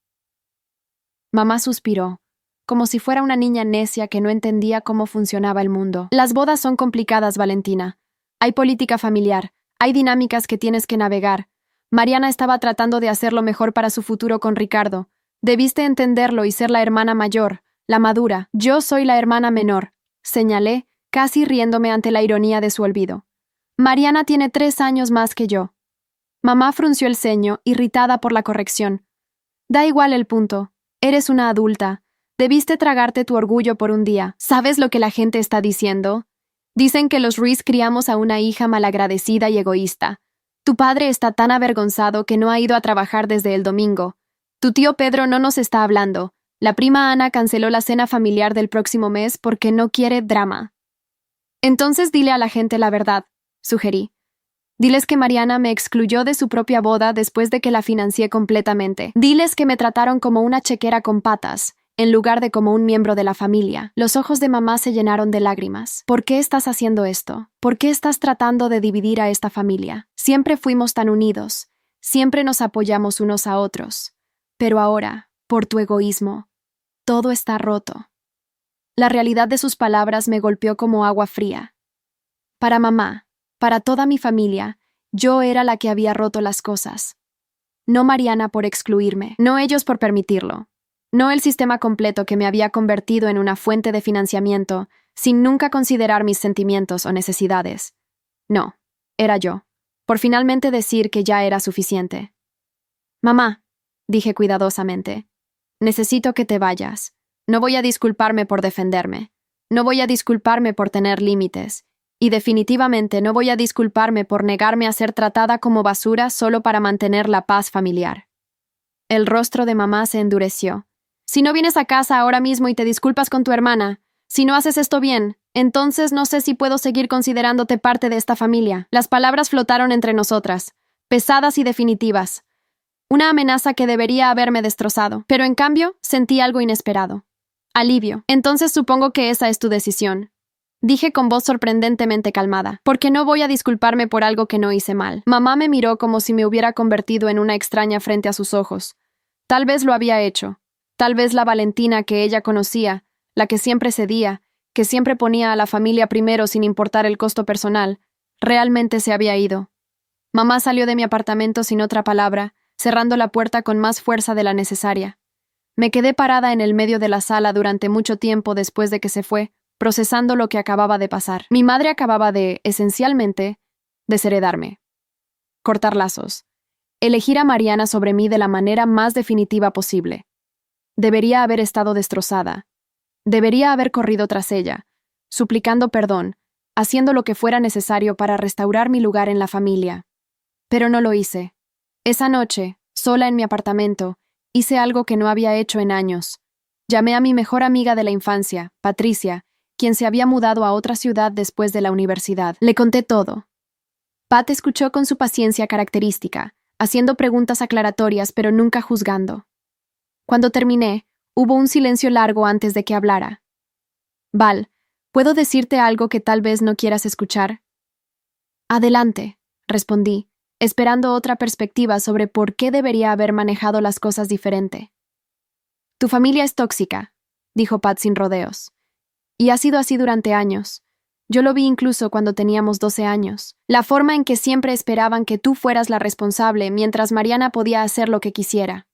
Mamá suspiró, como si fuera una niña necia que no entendía cómo funcionaba el mundo. «Las bodas son complicadas, Valentina. Hay política familiar, hay dinámicas que tienes que navegar. Mariana estaba tratando de hacer lo mejor para su futuro con Ricardo. Debiste entenderlo y ser la hermana mayor, la madura. Yo soy la hermana menor», señalé, casi riéndome ante la ironía de su olvido. «Mariana tiene 3 años más que yo». Mamá frunció el ceño, irritada por la corrección. «Da igual el punto. Eres una adulta. Debiste tragarte tu orgullo por un día. ¿Sabes lo que la gente está diciendo? Dicen que los Ruiz criamos a una hija malagradecida y egoísta. Tu padre está tan avergonzado que no ha ido a trabajar desde el domingo. Tu tío Pedro no nos está hablando. La prima Ana canceló la cena familiar del próximo mes porque no quiere drama». «Entonces dile a la gente la verdad», sugerí. «Diles que Mariana me excluyó de su propia boda después de que la financié completamente. Diles que me trataron como una chequera con patas, en lugar de como un miembro de la familia». Los ojos de mamá se llenaron de lágrimas. «¿Por qué estás haciendo esto? ¿Por qué estás tratando de dividir a esta familia? Siempre fuimos tan unidos. Siempre nos apoyamos unos a otros. Pero ahora, por tu egoísmo, todo está roto». La realidad de sus palabras me golpeó como agua fría. Para mamá, para toda mi familia, yo era la que había roto las cosas. No Mariana por excluirme, no ellos por permitirlo, no el sistema completo que me había convertido en una fuente de financiamiento sin nunca considerar mis sentimientos o necesidades. No, era yo, por finalmente decir que ya era suficiente. «Mamá», dije cuidadosamente, «necesito que te vayas. No voy a disculparme por defenderme. No voy a disculparme por tener límites. Y definitivamente no voy a disculparme por negarme a ser tratada como basura solo para mantener la paz familiar». El rostro de mamá se endureció. «Si no vienes a casa ahora mismo y te disculpas con tu hermana, si no haces esto bien, entonces no sé si puedo seguir considerándote parte de esta familia». Las palabras flotaron entre nosotras, pesadas y definitivas. Una amenaza que debería haberme destrozado, pero en cambio sentí algo inesperado. Alivio. «Entonces supongo que esa es tu decisión», dije con voz sorprendentemente calmada, «porque no voy a disculparme por algo que no hice mal». Mamá me miró como si me hubiera convertido en una extraña frente a sus ojos. Tal vez lo había hecho. Tal vez la Valentina que ella conocía, la que siempre cedía, que siempre ponía a la familia primero sin importar el costo personal, realmente se había ido. Mamá salió de mi apartamento sin otra palabra, cerrando la puerta con más fuerza de la necesaria. Me quedé parada en el medio de la sala durante mucho tiempo después de que se fue, procesando lo que acababa de pasar. Mi madre acababa de, esencialmente, desheredarme. Cortar lazos. Elegir a Mariana sobre mí de la manera más definitiva posible. Debería haber estado destrozada. Debería haber corrido tras ella, suplicando perdón, haciendo lo que fuera necesario para restaurar mi lugar en la familia. Pero no lo hice. Esa noche, sola en mi apartamento, hice algo que no había hecho en años. Llamé a mi mejor amiga de la infancia, Patricia, quien se había mudado a otra ciudad después de la universidad. Le conté todo. Pat escuchó con su paciencia característica, haciendo preguntas aclaratorias pero nunca juzgando. Cuando terminé, hubo un silencio largo antes de que hablara. Val, ¿puedo decirte algo que tal vez no quieras escuchar? Adelante, respondí, esperando otra perspectiva sobre por qué debería haber manejado las cosas diferente. Tu familia es tóxica, dijo Pat sin rodeos. Y ha sido así durante años. Yo lo vi incluso cuando teníamos 12 años. La forma en que siempre esperaban que tú fueras la responsable mientras Mariana podía hacer lo que quisiera.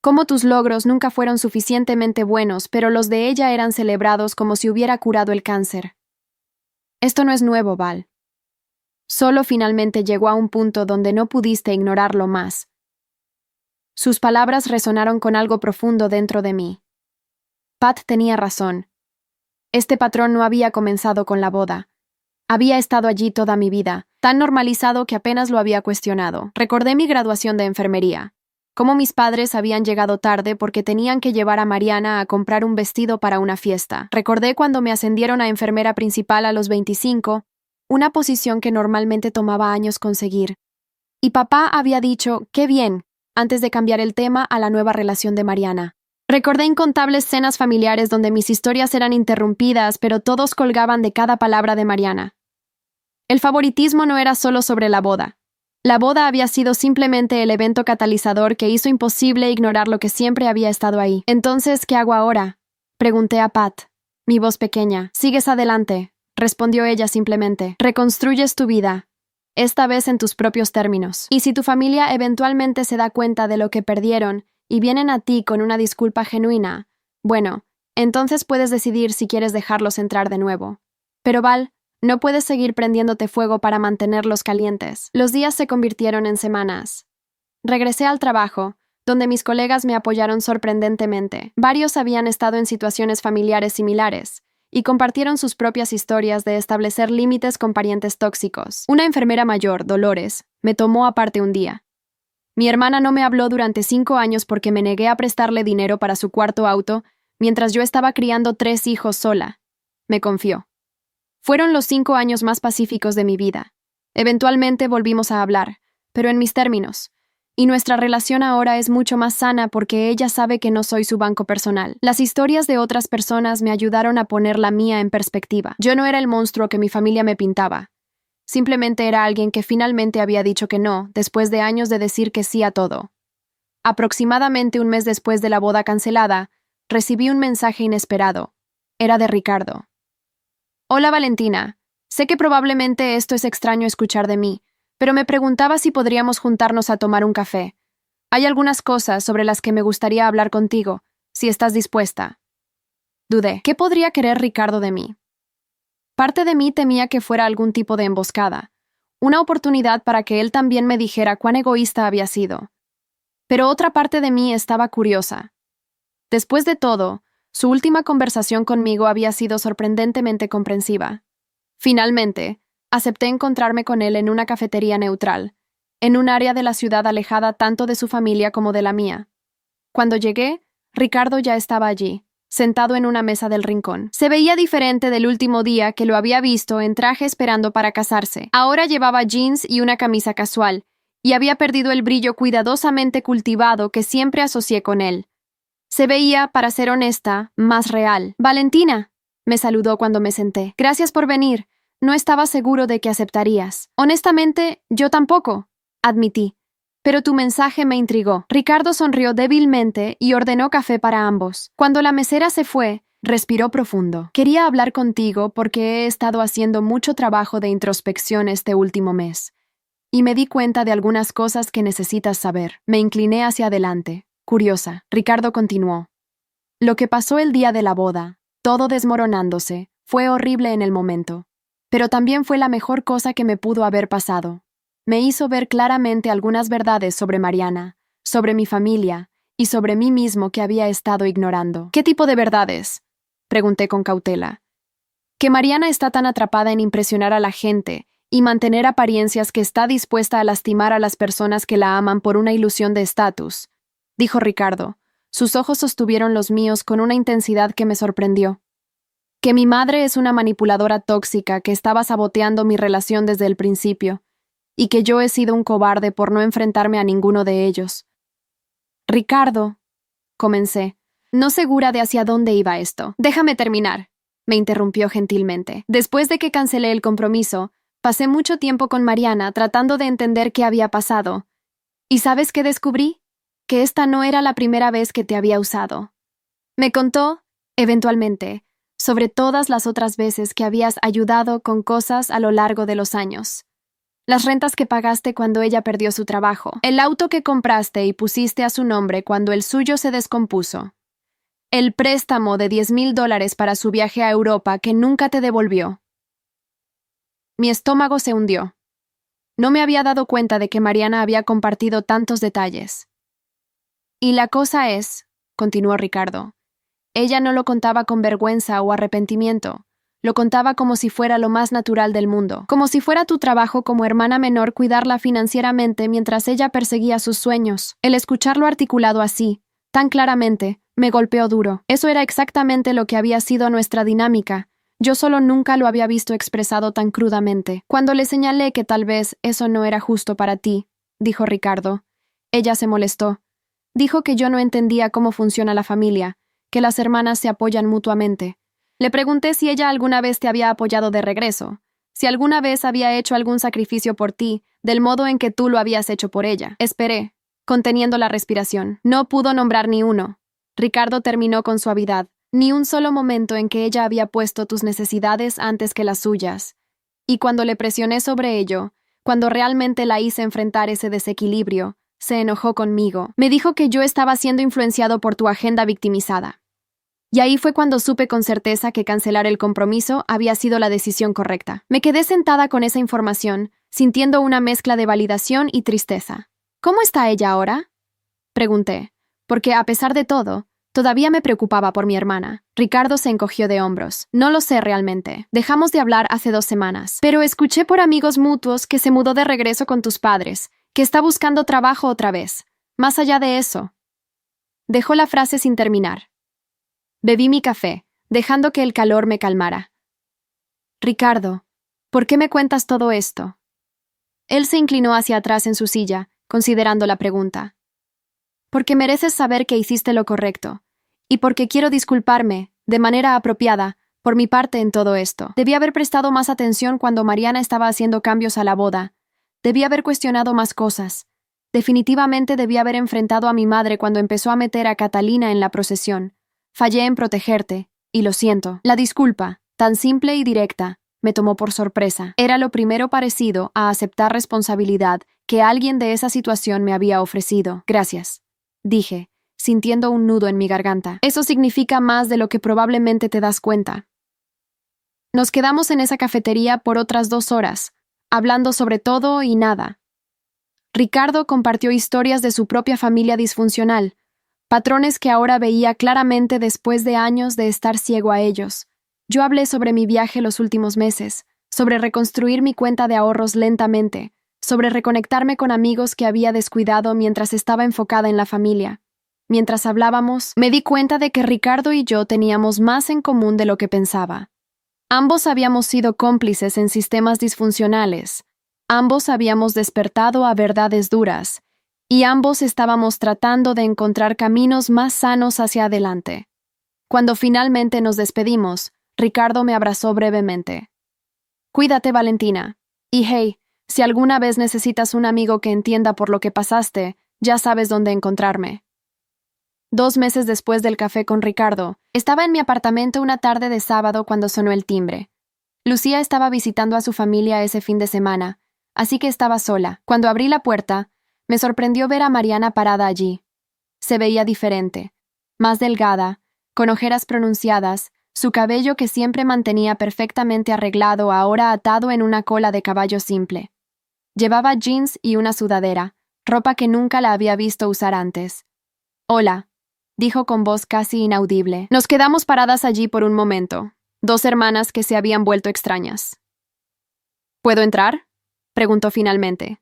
Cómo tus logros nunca fueron suficientemente buenos, pero los de ella eran celebrados como si hubiera curado el cáncer. Esto no es nuevo, Val. Solo finalmente llegó a un punto donde no pudiste ignorarlo más. Sus palabras resonaron con algo profundo dentro de mí. Pat tenía razón. Este patrón no había comenzado con la boda. Había estado allí toda mi vida, tan normalizado que apenas lo había cuestionado. Recordé mi graduación de enfermería. Cómo mis padres habían llegado tarde porque tenían que llevar a Mariana a comprar un vestido para una fiesta. Recordé cuando me ascendieron a enfermera principal a los 25, una posición que normalmente tomaba años conseguir. Y papá había dicho, ¡qué bien!, antes de cambiar el tema a la nueva relación de Mariana. Recordé incontables cenas familiares donde mis historias eran interrumpidas, pero todos colgaban de cada palabra de Mariana. El favoritismo no era solo sobre la boda. La boda había sido simplemente el evento catalizador que hizo imposible ignorar lo que siempre había estado ahí. Entonces, ¿qué hago ahora?, pregunté a Pat. Mi voz pequeña. Sigues adelante, respondió ella simplemente. Reconstruyes tu vida, esta vez en tus propios términos. Y si tu familia eventualmente se da cuenta de lo que perdieron y vienen a ti con una disculpa genuina, bueno, entonces puedes decidir si quieres dejarlos entrar de nuevo. Pero Val, no puedes seguir prendiéndote fuego para mantenerlos calientes. Los días se convirtieron en semanas. Regresé al trabajo, donde mis colegas me apoyaron sorprendentemente. Varios habían estado en situaciones familiares similares y compartieron sus propias historias de establecer límites con parientes tóxicos. Una enfermera mayor, Dolores, me tomó aparte un día. Mi hermana no me habló durante 5 años porque me negué a prestarle dinero para su cuarto auto mientras yo estaba criando 3 hijos sola. Me confió. Fueron los 5 años más pacíficos de mi vida. Eventualmente volvimos a hablar, pero en mis términos. Y nuestra relación ahora es mucho más sana porque ella sabe que no soy su banco personal. Las historias de otras personas me ayudaron a poner la mía en perspectiva. Yo no era el monstruo que mi familia me pintaba. Simplemente era alguien que finalmente había dicho que no, después de años de decir que sí a todo. Aproximadamente un mes después de la boda cancelada, recibí un mensaje inesperado. Era de Ricardo. Hola Valentina, sé que probablemente esto es extraño escuchar de mí, pero me preguntaba si podríamos juntarnos a tomar un café. Hay algunas cosas sobre las que me gustaría hablar contigo, si estás dispuesta. Dudé. ¿Qué podría querer Ricardo de mí? Parte de mí temía que fuera algún tipo de emboscada, una oportunidad para que él también me dijera cuán egoísta había sido. Pero otra parte de mí estaba curiosa. Después de todo, su última conversación conmigo había sido sorprendentemente comprensiva. Finalmente, acepté encontrarme con él en una cafetería neutral, en un área de la ciudad alejada tanto de su familia como de la mía. Cuando llegué, Ricardo ya estaba allí, sentado en una mesa del rincón. Se veía diferente del último día que lo había visto en traje esperando para casarse. Ahora llevaba jeans y una camisa casual, y había perdido el brillo cuidadosamente cultivado que siempre asocié con él. Se veía, para ser honesta, más real. «Valentina», me saludó cuando me senté. «Gracias por venir. No estaba seguro de que aceptarías». «Honestamente, yo tampoco», admití. «Pero tu mensaje me intrigó». Ricardo sonrió débilmente y ordenó café para ambos. Cuando la mesera se fue, Respiró profundo. Quería hablar contigo porque he estado haciendo mucho trabajo de introspección este último mes. Y me di cuenta de algunas cosas que necesitas saber. Me incliné hacia adelante, curiosa. Ricardo continuó. Lo que pasó el día de la boda, todo desmoronándose, fue horrible en el momento. Pero también fue la mejor cosa que me pudo haber pasado. Me hizo ver claramente algunas verdades sobre Mariana, sobre mi familia y sobre mí mismo que había estado ignorando. ¿Qué tipo de verdades?, pregunté con cautela. Que Mariana está tan atrapada en impresionar a la gente y mantener apariencias que está dispuesta a lastimar a las personas que la aman por una ilusión de estatus, dijo Ricardo. Sus ojos sostuvieron los míos con una intensidad que me sorprendió. Que mi madre es una manipuladora tóxica que estaba saboteando mi relación desde el principio, y que yo he sido un cobarde por no enfrentarme a ninguno de ellos. Ricardo, comencé, no segura de hacia dónde iba esto. Déjame terminar, me interrumpió gentilmente. Después de que cancelé el compromiso, pasé mucho tiempo con Mariana tratando de entender qué había pasado. ¿Y sabes qué descubrí? Que esta no era la primera vez que te había usado. Me contó, eventualmente, sobre todas las otras veces que habías ayudado con cosas a lo largo de los años. Las rentas que pagaste cuando ella perdió su trabajo, el auto que compraste y pusiste a su nombre cuando el suyo se descompuso, el préstamo de $10,000 para su viaje a Europa que nunca te devolvió. Mi estómago se hundió. No me había dado cuenta de que Mariana había compartido tantos detalles. Y la cosa es, continuó Ricardo, ella no lo contaba con vergüenza o arrepentimiento, lo contaba como si fuera lo más natural del mundo, como si fuera tu trabajo como hermana menor cuidarla financieramente mientras ella perseguía sus sueños. El escucharlo articulado así, tan claramente, me golpeó duro. Eso era exactamente lo que había sido nuestra dinámica. Yo solo nunca lo había visto expresado tan crudamente. Cuando le señalé que tal vez eso no era justo para ti, dijo Ricardo, ella se molestó. Dijo que yo no entendía cómo funciona la familia, que las hermanas se apoyan mutuamente. Le pregunté si ella alguna vez te había apoyado de regreso, si alguna vez había hecho algún sacrificio por ti, del modo en que tú lo habías hecho por ella. Esperé, conteniendo la respiración. No pudo nombrar ni uno. Ricardo terminó con suavidad. Ni un solo momento en que ella había puesto tus necesidades antes que las suyas. Y cuando le presioné sobre ello, cuando realmente la hice enfrentar ese desequilibrio, se enojó conmigo. Me dijo que yo estaba siendo influenciado por tu agenda victimizada. Y ahí fue cuando supe con certeza que cancelar el compromiso había sido la decisión correcta. Me quedé sentada con esa información, sintiendo una mezcla de validación y tristeza. ¿Cómo está ella ahora?, pregunté, porque a pesar de todo, todavía me preocupaba por mi hermana. Ricardo se encogió de hombros. No lo sé realmente. Dejamos de hablar hace 2 semanas. Pero escuché por amigos mutuos que se mudó de regreso con tus padres, que está buscando trabajo otra vez. Más allá de eso. Dejó la frase sin terminar. Bebí mi café, dejando que el calor me calmara. Ricardo, ¿por qué me cuentas todo esto? Él se inclinó hacia atrás en su silla, considerando la pregunta. Porque mereces saber que hiciste lo correcto, y porque quiero disculparme, de manera apropiada, por mi parte en todo esto. Debí haber prestado más atención cuando Mariana estaba haciendo cambios a la boda. Debí haber cuestionado más cosas. Definitivamente debí haber enfrentado a mi madre cuando empezó a meter a Catalina en la procesión. Fallé en protegerte, y lo siento. La disculpa, tan simple y directa, me tomó por sorpresa. Era lo primero parecido a aceptar responsabilidad que alguien de esa situación me había ofrecido. Gracias, dije, sintiendo un nudo en mi garganta. Eso significa más de lo que probablemente te das cuenta. Nos quedamos en esa cafetería por otras 2 horas, hablando sobre todo y nada. Ricardo compartió historias de su propia familia disfuncional, patrones que ahora veía claramente después de años de estar ciego a ellos. Yo hablé sobre mi viaje los últimos meses, sobre reconstruir mi cuenta de ahorros lentamente, sobre reconectarme con amigos que había descuidado mientras estaba enfocada en la familia. Mientras hablábamos, me di cuenta de que Ricardo y yo teníamos más en común de lo que pensaba. Ambos habíamos sido cómplices en sistemas disfuncionales, ambos habíamos despertado a verdades duras, y ambos estábamos tratando de encontrar caminos más sanos hacia adelante. Cuando finalmente nos despedimos, Ricardo me abrazó brevemente. Cuídate, Valentina. Y hey, si alguna vez necesitas un amigo que entienda por lo que pasaste, ya sabes dónde encontrarme. 2 meses después del café con Ricardo, estaba en mi apartamento una tarde de sábado cuando sonó el timbre. Lucía estaba visitando a su familia ese fin de semana, así que estaba sola. Cuando abrí la puerta, me sorprendió ver a Mariana parada allí. Se veía diferente, más delgada, con ojeras pronunciadas, su cabello que siempre mantenía perfectamente arreglado ahora atado en una cola de caballo simple. Llevaba jeans y una sudadera, ropa que nunca la había visto usar antes. «Hola», dijo con voz casi inaudible. Nos quedamos paradas allí por un momento, 2 hermanas que se habían vuelto extrañas. «¿Puedo entrar?», preguntó finalmente.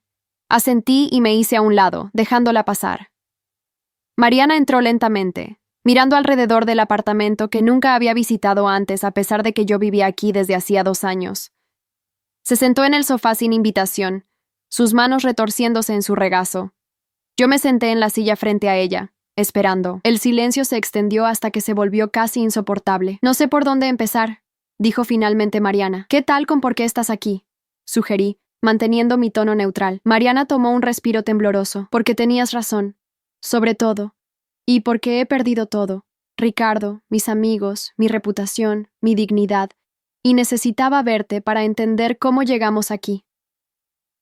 Asentí y me hice a un lado, dejándola pasar. Mariana entró lentamente, mirando alrededor del apartamento que nunca había visitado antes a pesar de que yo vivía aquí desde hacía 2 años. Se sentó en el sofá sin invitación, sus manos retorciéndose en su regazo. Yo me senté en la silla frente a ella, esperando. El silencio se extendió hasta que se volvió casi insoportable. «No sé por dónde empezar», dijo finalmente Mariana. «¿Qué tal con por qué estás aquí?», sugerí, manteniendo mi tono neutral. Mariana tomó un respiro tembloroso. «Porque tenías razón. Sobre todo. Y porque he perdido todo. Ricardo, mis amigos, mi reputación, mi dignidad. Y necesitaba verte para entender cómo llegamos aquí».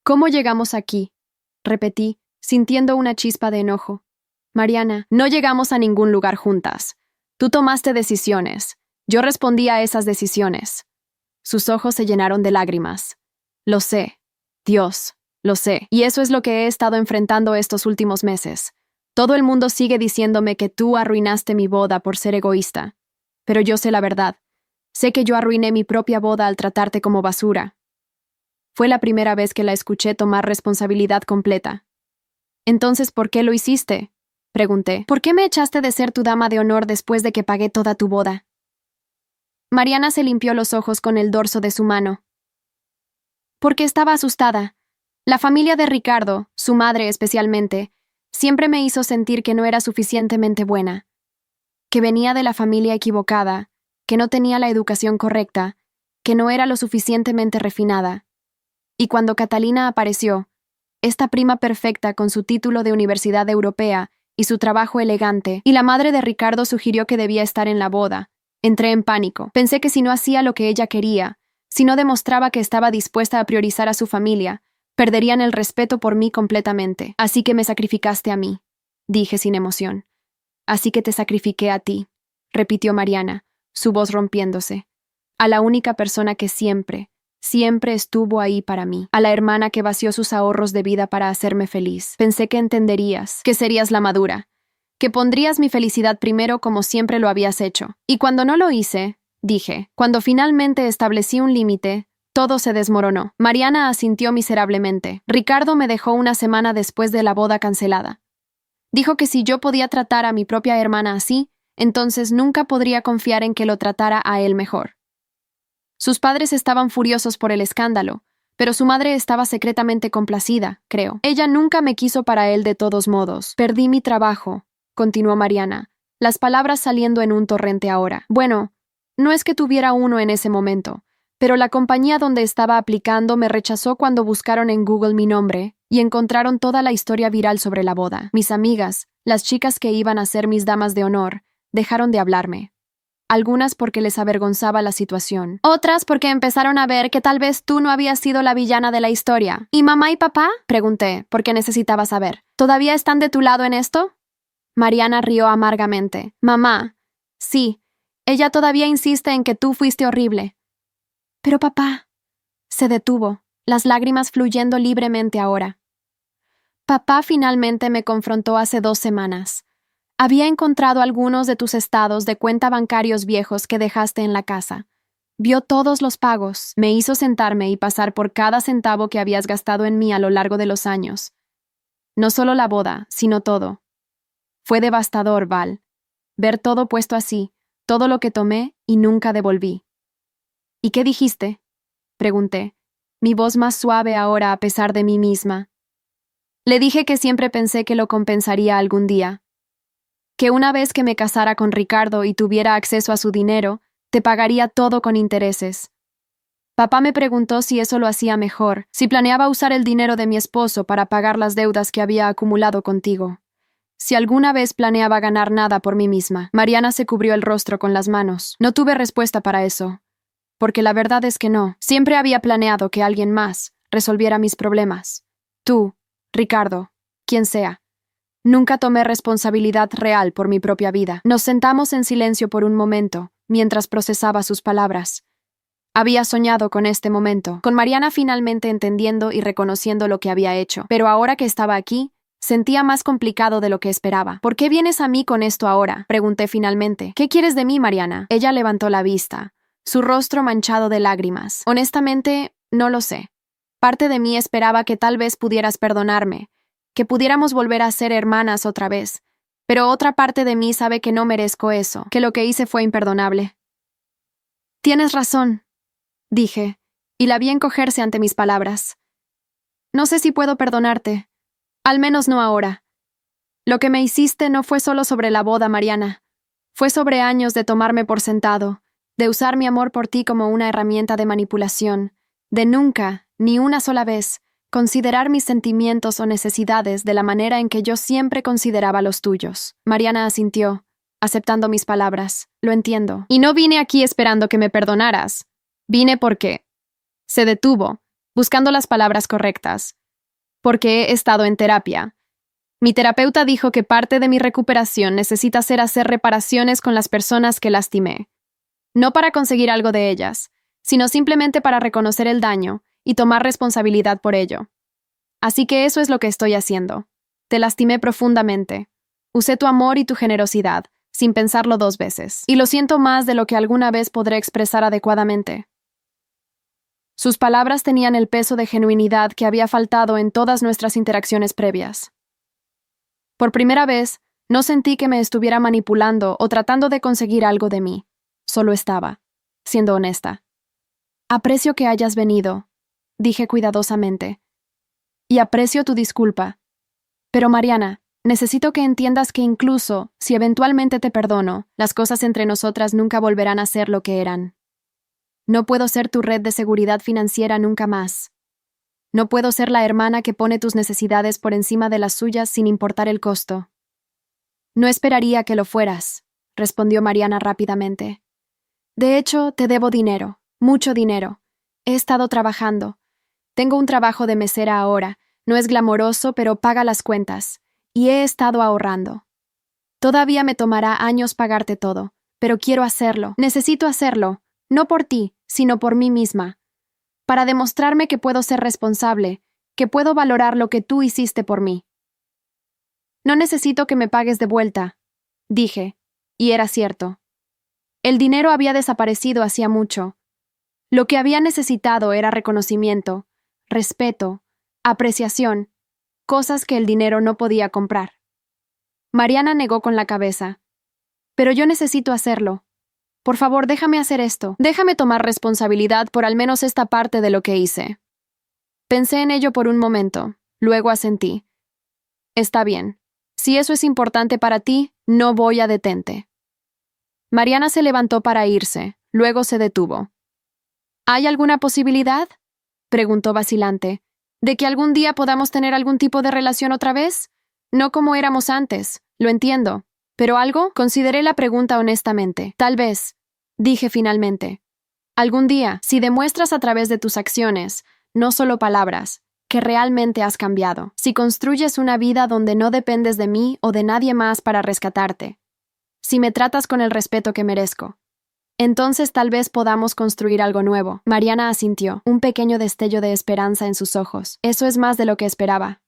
«¿Cómo llegamos aquí?», repetí, sintiendo una chispa de enojo. «Mariana, no llegamos a ningún lugar juntas. Tú tomaste decisiones. Yo respondí a esas decisiones». Sus ojos se llenaron de lágrimas. «Lo sé. Dios, lo sé. Y eso es lo que he estado enfrentando estos últimos meses. Todo el mundo sigue diciéndome que tú arruinaste mi boda por ser egoísta. Pero yo sé la verdad. Sé que yo arruiné mi propia boda al tratarte como basura». Fue la primera vez que la escuché tomar responsabilidad completa. «Entonces, ¿por qué lo hiciste?», pregunté. «¿Por qué me echaste de ser tu dama de honor después de que pagué toda tu boda?». Mariana se limpió los ojos con el dorso de su mano. «Porque estaba asustada. La familia de Ricardo, su madre especialmente, siempre me hizo sentir que no era suficientemente buena, que venía de la familia equivocada, que no tenía la educación correcta, que no era lo suficientemente refinada. Y cuando Catalina apareció, esta prima perfecta con su título de universidad europea y su trabajo elegante, y la madre de Ricardo sugirió que debía estar en la boda, entré en pánico. Pensé que si no hacía lo que ella quería, si no demostraba que estaba dispuesta a priorizar a su familia, perderían el respeto por mí completamente. «Así que me sacrificaste a mí», dije sin emoción. «Así que te sacrifiqué a ti», repitió Mariana, su voz rompiéndose. «A la única persona que siempre estuvo ahí para mí, a la hermana que vació sus ahorros de vida para hacerme feliz. Pensé que entenderías, que serías la madura, que pondrías mi felicidad primero como siempre lo habías hecho. Y cuando no lo hice», dije, «cuando finalmente establecí un límite, todo se desmoronó». Mariana asintió miserablemente. «Ricardo me dejó una semana después de la boda cancelada. Dijo que si yo podía tratar a mi propia hermana así, entonces nunca podría confiar en que lo tratara a él mejor». Sus padres estaban furiosos por el escándalo, pero su madre estaba secretamente complacida, creo. «Ella nunca me quiso para él de todos modos. Perdí mi trabajo», continuó Mariana, las palabras saliendo en un torrente ahora. «Bueno, no es que tuviera uno en ese momento, pero la compañía donde estaba aplicando me rechazó cuando buscaron en Google mi nombre y encontraron toda la historia viral sobre la boda. Mis amigas, las chicas que iban a ser mis damas de honor, dejaron de hablarme. Algunas porque les avergonzaba la situación. Otras porque empezaron a ver que tal vez tú no habías sido la villana de la historia. ¿Y mamá y papá?», pregunté, porque necesitaba saber. «¿Todavía están de tu lado en esto?». Mariana rió amargamente. «Mamá, sí, ella todavía insiste en que tú fuiste horrible». «Pero papá…». Se detuvo, las lágrimas fluyendo libremente ahora. «Papá finalmente me confrontó hace 2 semanas. Había encontrado algunos de tus estados de cuenta bancarios viejos que dejaste en la casa. Vio todos los pagos. Me hizo sentarme y pasar por cada centavo que habías gastado en mí a lo largo de los años. No solo la boda, sino todo. Fue devastador, Val. Ver todo puesto así, todo lo que tomé y nunca devolví». «¿Y qué dijiste?», pregunté, mi voz más suave ahora a pesar de mí misma. Le dije que siempre pensé que lo compensaría algún día. Que una vez que me casara con Ricardo y tuviera acceso a su dinero, te pagaría todo con intereses. Papá me preguntó si eso lo hacía mejor, si planeaba usar el dinero de mi esposo para pagar las deudas que había acumulado contigo. si alguna vez planeaba ganar nada por mí misma. Mariana se cubrió el rostro con las manos. No tuve respuesta para eso, porque la verdad es que no. Siempre había planeado que alguien más resolviera mis problemas. Tú, Ricardo, quien sea. Nunca tomé responsabilidad real por mi propia vida. Nos sentamos en silencio por un momento, mientras procesaba sus palabras. Había soñado con este momento, con Mariana finalmente entendiendo y reconociendo lo que había hecho. Pero ahora que estaba aquí, sentía más complicado de lo que esperaba. ¿Por qué vienes a mí con esto ahora?, pregunté finalmente. ¿Qué quieres de mí, Mariana? Ella levantó la vista, su rostro manchado de lágrimas. Honestamente, no lo sé. Parte de mí esperaba que tal vez pudieras perdonarme, que pudiéramos volver a ser hermanas otra vez. Pero otra parte de mí sabe que no merezco eso, que lo que hice fue imperdonable. Tienes razón, dije, y la vi encogerse ante mis palabras. No sé si puedo perdonarte. Al menos no ahora. Lo que me hiciste no fue solo sobre la boda, Mariana. Fue sobre años de tomarme por sentado, de usar mi amor por ti como una herramienta de manipulación, de nunca, ni una sola vez, considerar mis sentimientos o necesidades de la manera en que yo siempre consideraba los tuyos. Mariana asintió, aceptando mis palabras. Lo entiendo. Y no vine aquí esperando que me perdonaras. Vine porque... Se detuvo, buscando las palabras correctas. Porque he estado en terapia. Mi terapeuta dijo que parte de mi recuperación necesita ser hacer reparaciones con las personas que lastimé. No para conseguir algo de ellas, sino simplemente para reconocer el daño y tomar responsabilidad por ello. Así que eso es lo que estoy haciendo. Te lastimé profundamente. Usé tu amor y tu generosidad, sin pensarlo 2 veces. Y lo siento más de lo que alguna vez podré expresar adecuadamente. Sus palabras tenían el peso de genuinidad que había faltado en todas nuestras interacciones previas. Por primera vez, no sentí que me estuviera manipulando o tratando de conseguir algo de mí. Solo estaba, siendo honesta. Aprecio que hayas venido, dije cuidadosamente. Y aprecio tu disculpa. Pero Mariana, necesito que entiendas que incluso si eventualmente te perdono, las cosas entre nosotras nunca volverán a ser lo que eran. No puedo ser tu red de seguridad financiera nunca más. No puedo ser la hermana que pone tus necesidades por encima de las suyas sin importar el costo. No esperaría que lo fueras, respondió Mariana rápidamente. De hecho, te debo dinero, mucho dinero. He estado trabajando. Tengo un trabajo de mesera ahora. No es glamoroso, pero paga las cuentas. Y he estado ahorrando. Todavía me tomará años pagarte todo, pero quiero hacerlo. Necesito hacerlo, no por ti, sino por mí misma. Para demostrarme que puedo ser responsable, que puedo valorar lo que tú hiciste por mí. No necesito que me pagues de vuelta, dije, y era cierto. El dinero había desaparecido hacía mucho. Lo que había necesitado era reconocimiento, respeto, apreciación, cosas que el dinero no podía comprar. Mariana negó con la cabeza. Pero yo necesito hacerlo. Por favor, déjame hacer esto. Déjame tomar responsabilidad por al menos esta parte de lo que hice. Pensé en ello por un momento, luego asentí. Está bien. Si eso es importante para ti, no voy a detente. Mariana se levantó para irse, luego se detuvo. ¿Hay alguna posibilidad?, preguntó vacilante, ¿de que algún día podamos tener algún tipo de relación otra vez? No como éramos antes, lo entiendo. ¿Pero algo? Consideré la pregunta honestamente. Tal vez, dije finalmente. Algún día, si demuestras a través de tus acciones, no solo palabras, que realmente has cambiado. Si construyes una vida donde no dependes de mí o de nadie más para rescatarte. Si me tratas con el respeto que merezco. Entonces tal vez podamos construir algo nuevo. Mariana asintió, un pequeño destello de esperanza en sus ojos. Eso es más de lo que esperaba.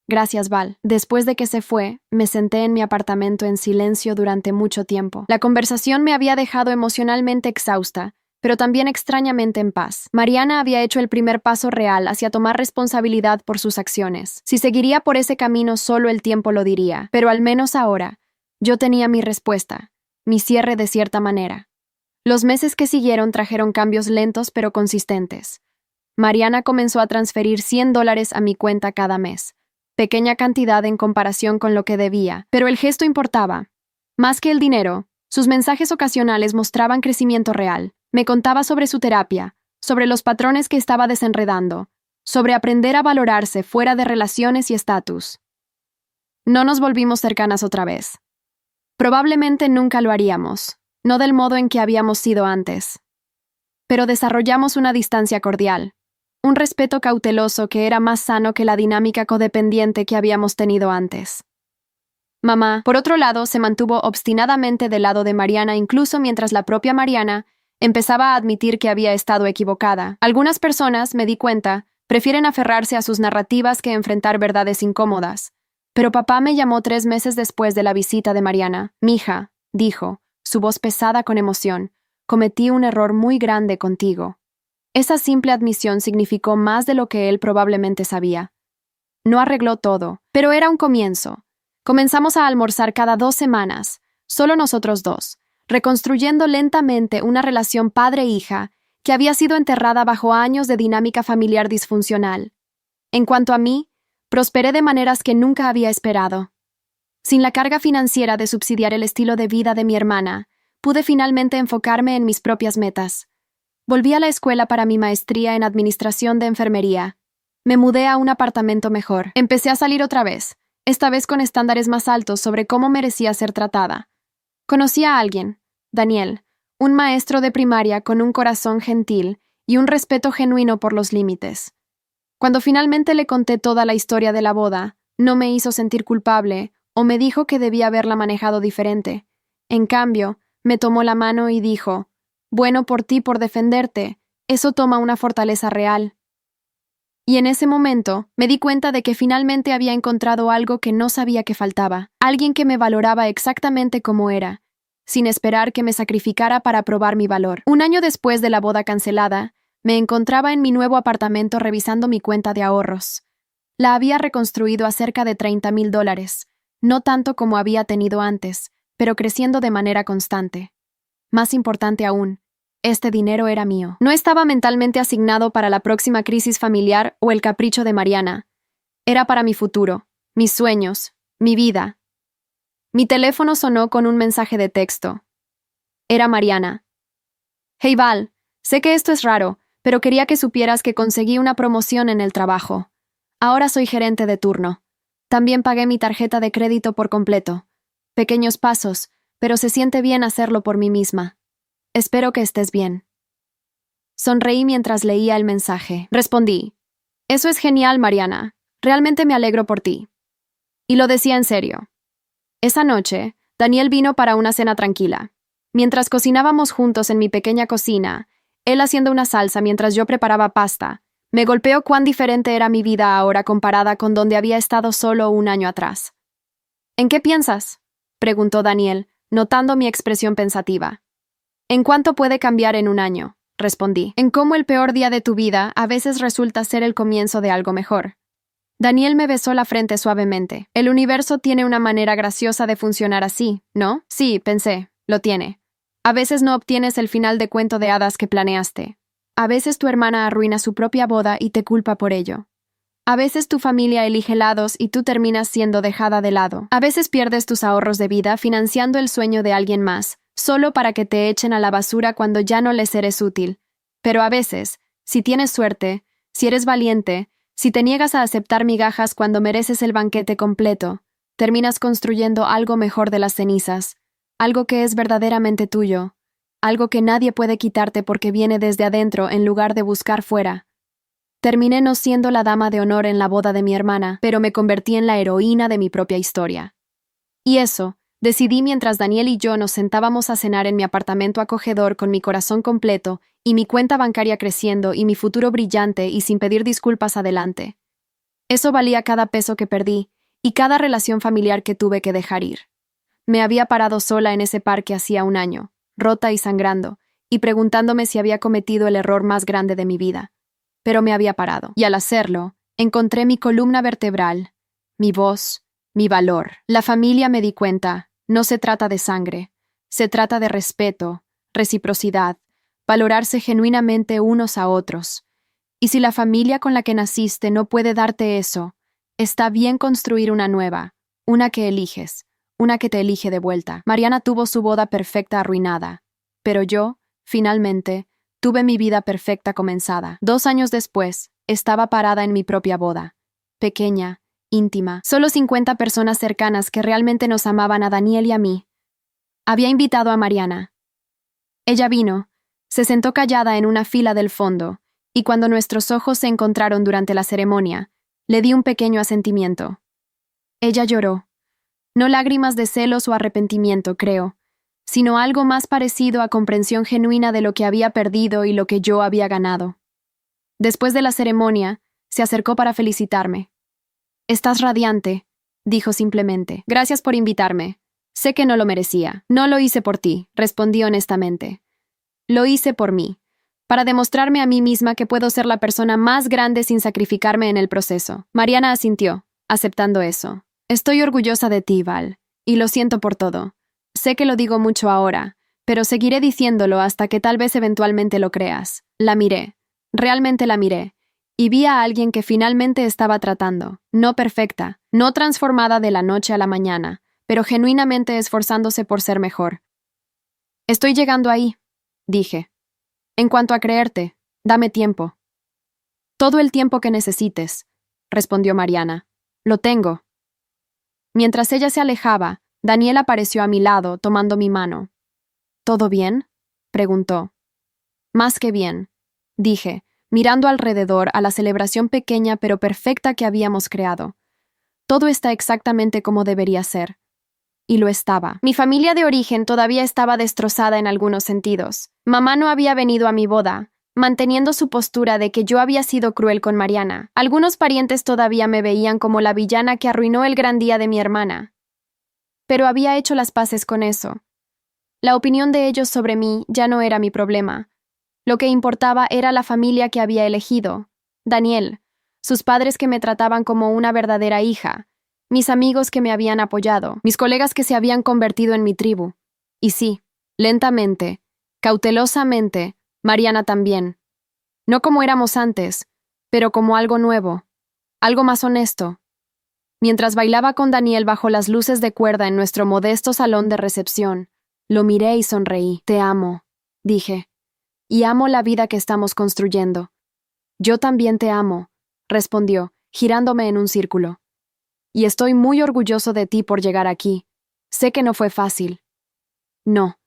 Gracias, Val. Después de que se fue, me senté en mi apartamento en silencio durante mucho tiempo. La conversación me había dejado emocionalmente exhausta, pero también extrañamente en paz. Mariana había hecho el primer paso real hacia tomar responsabilidad por sus acciones. Si seguiría por ese camino, solo el tiempo lo diría. Pero al menos ahora, yo tenía mi respuesta, mi cierre de cierta manera. Los meses que siguieron trajeron cambios lentos pero consistentes. Mariana comenzó a transferir $100 a mi cuenta cada mes. Pequeña cantidad en comparación con lo que debía, pero el gesto importaba. Más que el dinero, sus mensajes ocasionales mostraban crecimiento real. Me contaba sobre su terapia, sobre los patrones que estaba desenredando, sobre aprender a valorarse fuera de relaciones y estatus. No nos volvimos cercanas otra vez. Probablemente nunca lo haríamos, no del modo en que habíamos sido antes. Pero desarrollamos una distancia cordial, un respeto cauteloso que era más sano que la dinámica codependiente que habíamos tenido antes. Mamá, por otro lado, se mantuvo obstinadamente del lado de Mariana incluso mientras la propia Mariana empezaba a admitir que había estado equivocada. Algunas personas, me di cuenta, prefieren aferrarse a sus narrativas que enfrentar verdades incómodas. Pero papá me llamó 3 meses después de la visita de Mariana. «Mija», dijo, su voz pesada con emoción, «cometí un error muy grande contigo». Esa simple admisión significó más de lo que él probablemente sabía. No arregló todo, pero era un comienzo. Comenzamos a almorzar cada 2 semanas, solo nosotros dos, reconstruyendo lentamente una relación padre-hija que había sido enterrada bajo años de dinámica familiar disfuncional. En cuanto a mí, prosperé de maneras que nunca había esperado. Sin la carga financiera de subsidiar el estilo de vida de mi hermana, pude finalmente enfocarme en mis propias metas. Volví a la escuela para mi maestría en administración de enfermería. Me mudé a un apartamento mejor. Empecé a salir otra vez, esta vez con estándares más altos sobre cómo merecía ser tratada. Conocí a alguien, Daniel, un maestro de primaria con un corazón gentil y un respeto genuino por los límites. Cuando finalmente le conté toda la historia de la boda, no me hizo sentir culpable o me dijo que debía haberla manejado diferente. En cambio, me tomó la mano y dijo, «Bueno por ti por defenderte, eso toma una fortaleza real». Y en ese momento me di cuenta de que finalmente había encontrado algo que no sabía que faltaba, alguien que me valoraba exactamente como era, sin esperar que me sacrificara para probar mi valor. Un año después de la boda cancelada, me encontraba en mi nuevo apartamento revisando mi cuenta de ahorros. La había reconstruido a cerca de $30,000, no tanto como había tenido antes, pero creciendo de manera constante. Más importante aún, este dinero era mío. No estaba mentalmente asignado para la próxima crisis familiar o el capricho de Mariana. Era para mi futuro, mis sueños, mi vida. Mi teléfono sonó con un mensaje de texto. Era Mariana. «Hey Val, sé que esto es raro, pero quería que supieras que conseguí una promoción en el trabajo. Ahora soy gerente de turno. También pagué mi tarjeta de crédito por completo. Pequeños pasos, pero se siente bien hacerlo por mí misma. Espero que estés bien». Sonreí mientras leía el mensaje. Respondí, «Eso es genial, Mariana. Realmente me alegro por ti». Y lo decía en serio. Esa noche, Daniel vino para una cena tranquila. Mientras cocinábamos juntos en mi pequeña cocina, él haciendo una salsa mientras yo preparaba pasta, me golpeó cuán diferente era mi vida ahora comparada con donde había estado solo un año atrás. «¿En qué piensas?», preguntó Daniel, notando mi expresión pensativa. «¿En cuánto puede cambiar en un año?», respondí. «En cómo el peor día de tu vida a veces resulta ser el comienzo de algo mejor». Daniel me besó la frente suavemente. «El universo tiene una manera graciosa de funcionar así, ¿no?». «Sí», pensé, lo tiene. A veces no obtienes el final de cuento de hadas que planeaste. A veces tu hermana arruina su propia boda y te culpa por ello. A veces tu familia elige lados y tú terminas siendo dejada de lado. A veces pierdes tus ahorros de vida financiando el sueño de alguien más, solo para que te echen a la basura cuando ya no les eres útil. Pero a veces, si tienes suerte, si eres valiente, si te niegas a aceptar migajas cuando mereces el banquete completo, terminas construyendo algo mejor de las cenizas, algo que es verdaderamente tuyo, algo que nadie puede quitarte porque viene desde adentro en lugar de buscar fuera. Terminé no siendo la dama de honor en la boda de mi hermana, pero me convertí en la heroína de mi propia historia. Y eso, decidí mientras Daniel y yo nos sentábamos a cenar en mi apartamento acogedor con mi corazón completo y mi cuenta bancaria creciendo y mi futuro brillante y sin pedir disculpas adelante. Eso valía cada peso que perdí y cada relación familiar que tuve que dejar ir. Me había parado sola en ese parque hacía un año, rota y sangrando, y preguntándome si había cometido el error más grande de mi vida. Pero me había parado, y al hacerlo, encontré mi columna vertebral, mi voz, mi valor. La familia, me di cuenta, no se trata de sangre, se trata de respeto, reciprocidad, valorarse genuinamente unos a otros. Y si la familia con la que naciste no puede darte eso, está bien construir una nueva, una que eliges, una que te elige de vuelta. Mariana tuvo su boda perfecta arruinada, pero yo, finalmente, tuve mi vida perfecta comenzada. 2 años después, estaba parada en mi propia boda, pequeña, íntima. Solo 50 personas cercanas que realmente nos amaban a Daniel y a mí. Había invitado a Mariana. Ella vino, se sentó callada en una fila del fondo, y cuando nuestros ojos se encontraron durante la ceremonia, le di un pequeño asentimiento. Ella lloró. No lágrimas de celos o arrepentimiento, creo, sino algo más parecido a comprensión genuina de lo que había perdido y lo que yo había ganado. Después de la ceremonia, se acercó para felicitarme. «Estás radiante», dijo simplemente. «Gracias por invitarme. Sé que no lo merecía. No lo hice por ti», respondí honestamente. «Lo hice por mí, para demostrarme a mí misma que puedo ser la persona más grande sin sacrificarme en el proceso». Mariana asintió, aceptando eso. «Estoy orgullosa de ti, Val, y lo siento por todo. Sé que lo digo mucho ahora, pero seguiré diciéndolo hasta que tal vez eventualmente lo creas». La miré. Realmente la miré. Y vi a alguien que finalmente estaba tratando, no perfecta, no transformada de la noche a la mañana, pero genuinamente esforzándose por ser mejor. «Estoy llegando ahí», dije. «En cuanto a creerte, dame tiempo». «Todo el tiempo que necesites», respondió Mariana. «Lo tengo». Mientras ella se alejaba, Daniel apareció a mi lado, tomando mi mano. «¿Todo bien?», preguntó. «Más que bien», dije, mirando alrededor a la celebración pequeña pero perfecta que habíamos creado. «Todo está exactamente como debería ser». Y lo estaba. Mi familia de origen todavía estaba destrozada en algunos sentidos. Mamá no había venido a mi boda, manteniendo su postura de que yo había sido cruel con Mariana. Algunos parientes todavía me veían como la villana que arruinó el gran día de mi hermana. Pero había hecho las paces con eso. La opinión de ellos sobre mí ya no era mi problema. Lo que importaba era la familia que había elegido, Daniel, sus padres que me trataban como una verdadera hija, mis amigos que me habían apoyado, mis colegas que se habían convertido en mi tribu. Y sí, lentamente, cautelosamente, Mariana también. No como éramos antes, pero como algo nuevo, algo más honesto. Mientras bailaba con Daniel bajo las luces de cuerda en nuestro modesto salón de recepción, lo miré y sonreí. «Te amo», dije. «Y amo la vida que estamos construyendo». «Yo también te amo», respondió, girándome en un círculo. «Y estoy muy orgulloso de ti por llegar aquí. Sé que no fue fácil». No,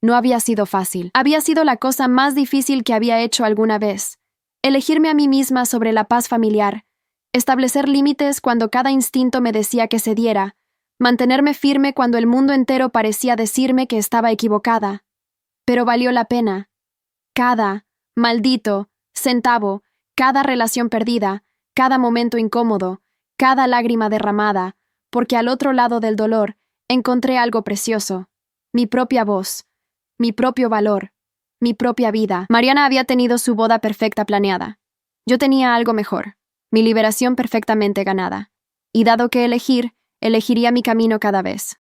no había sido fácil. Había sido la cosa más difícil que había hecho alguna vez. Elegirme a mí misma sobre la paz familiar, establecer límites cuando cada instinto me decía que cediera, mantenerme firme cuando el mundo entero parecía decirme que estaba equivocada. Pero valió la pena. Cada maldito centavo, cada relación perdida, cada momento incómodo, cada lágrima derramada, porque al otro lado del dolor encontré algo precioso, mi propia voz, mi propio valor, mi propia vida. Mariana había tenido su boda perfecta planeada. Yo tenía algo mejor, mi liberación perfectamente ganada. Y dado que elegir, elegiría mi camino cada vez.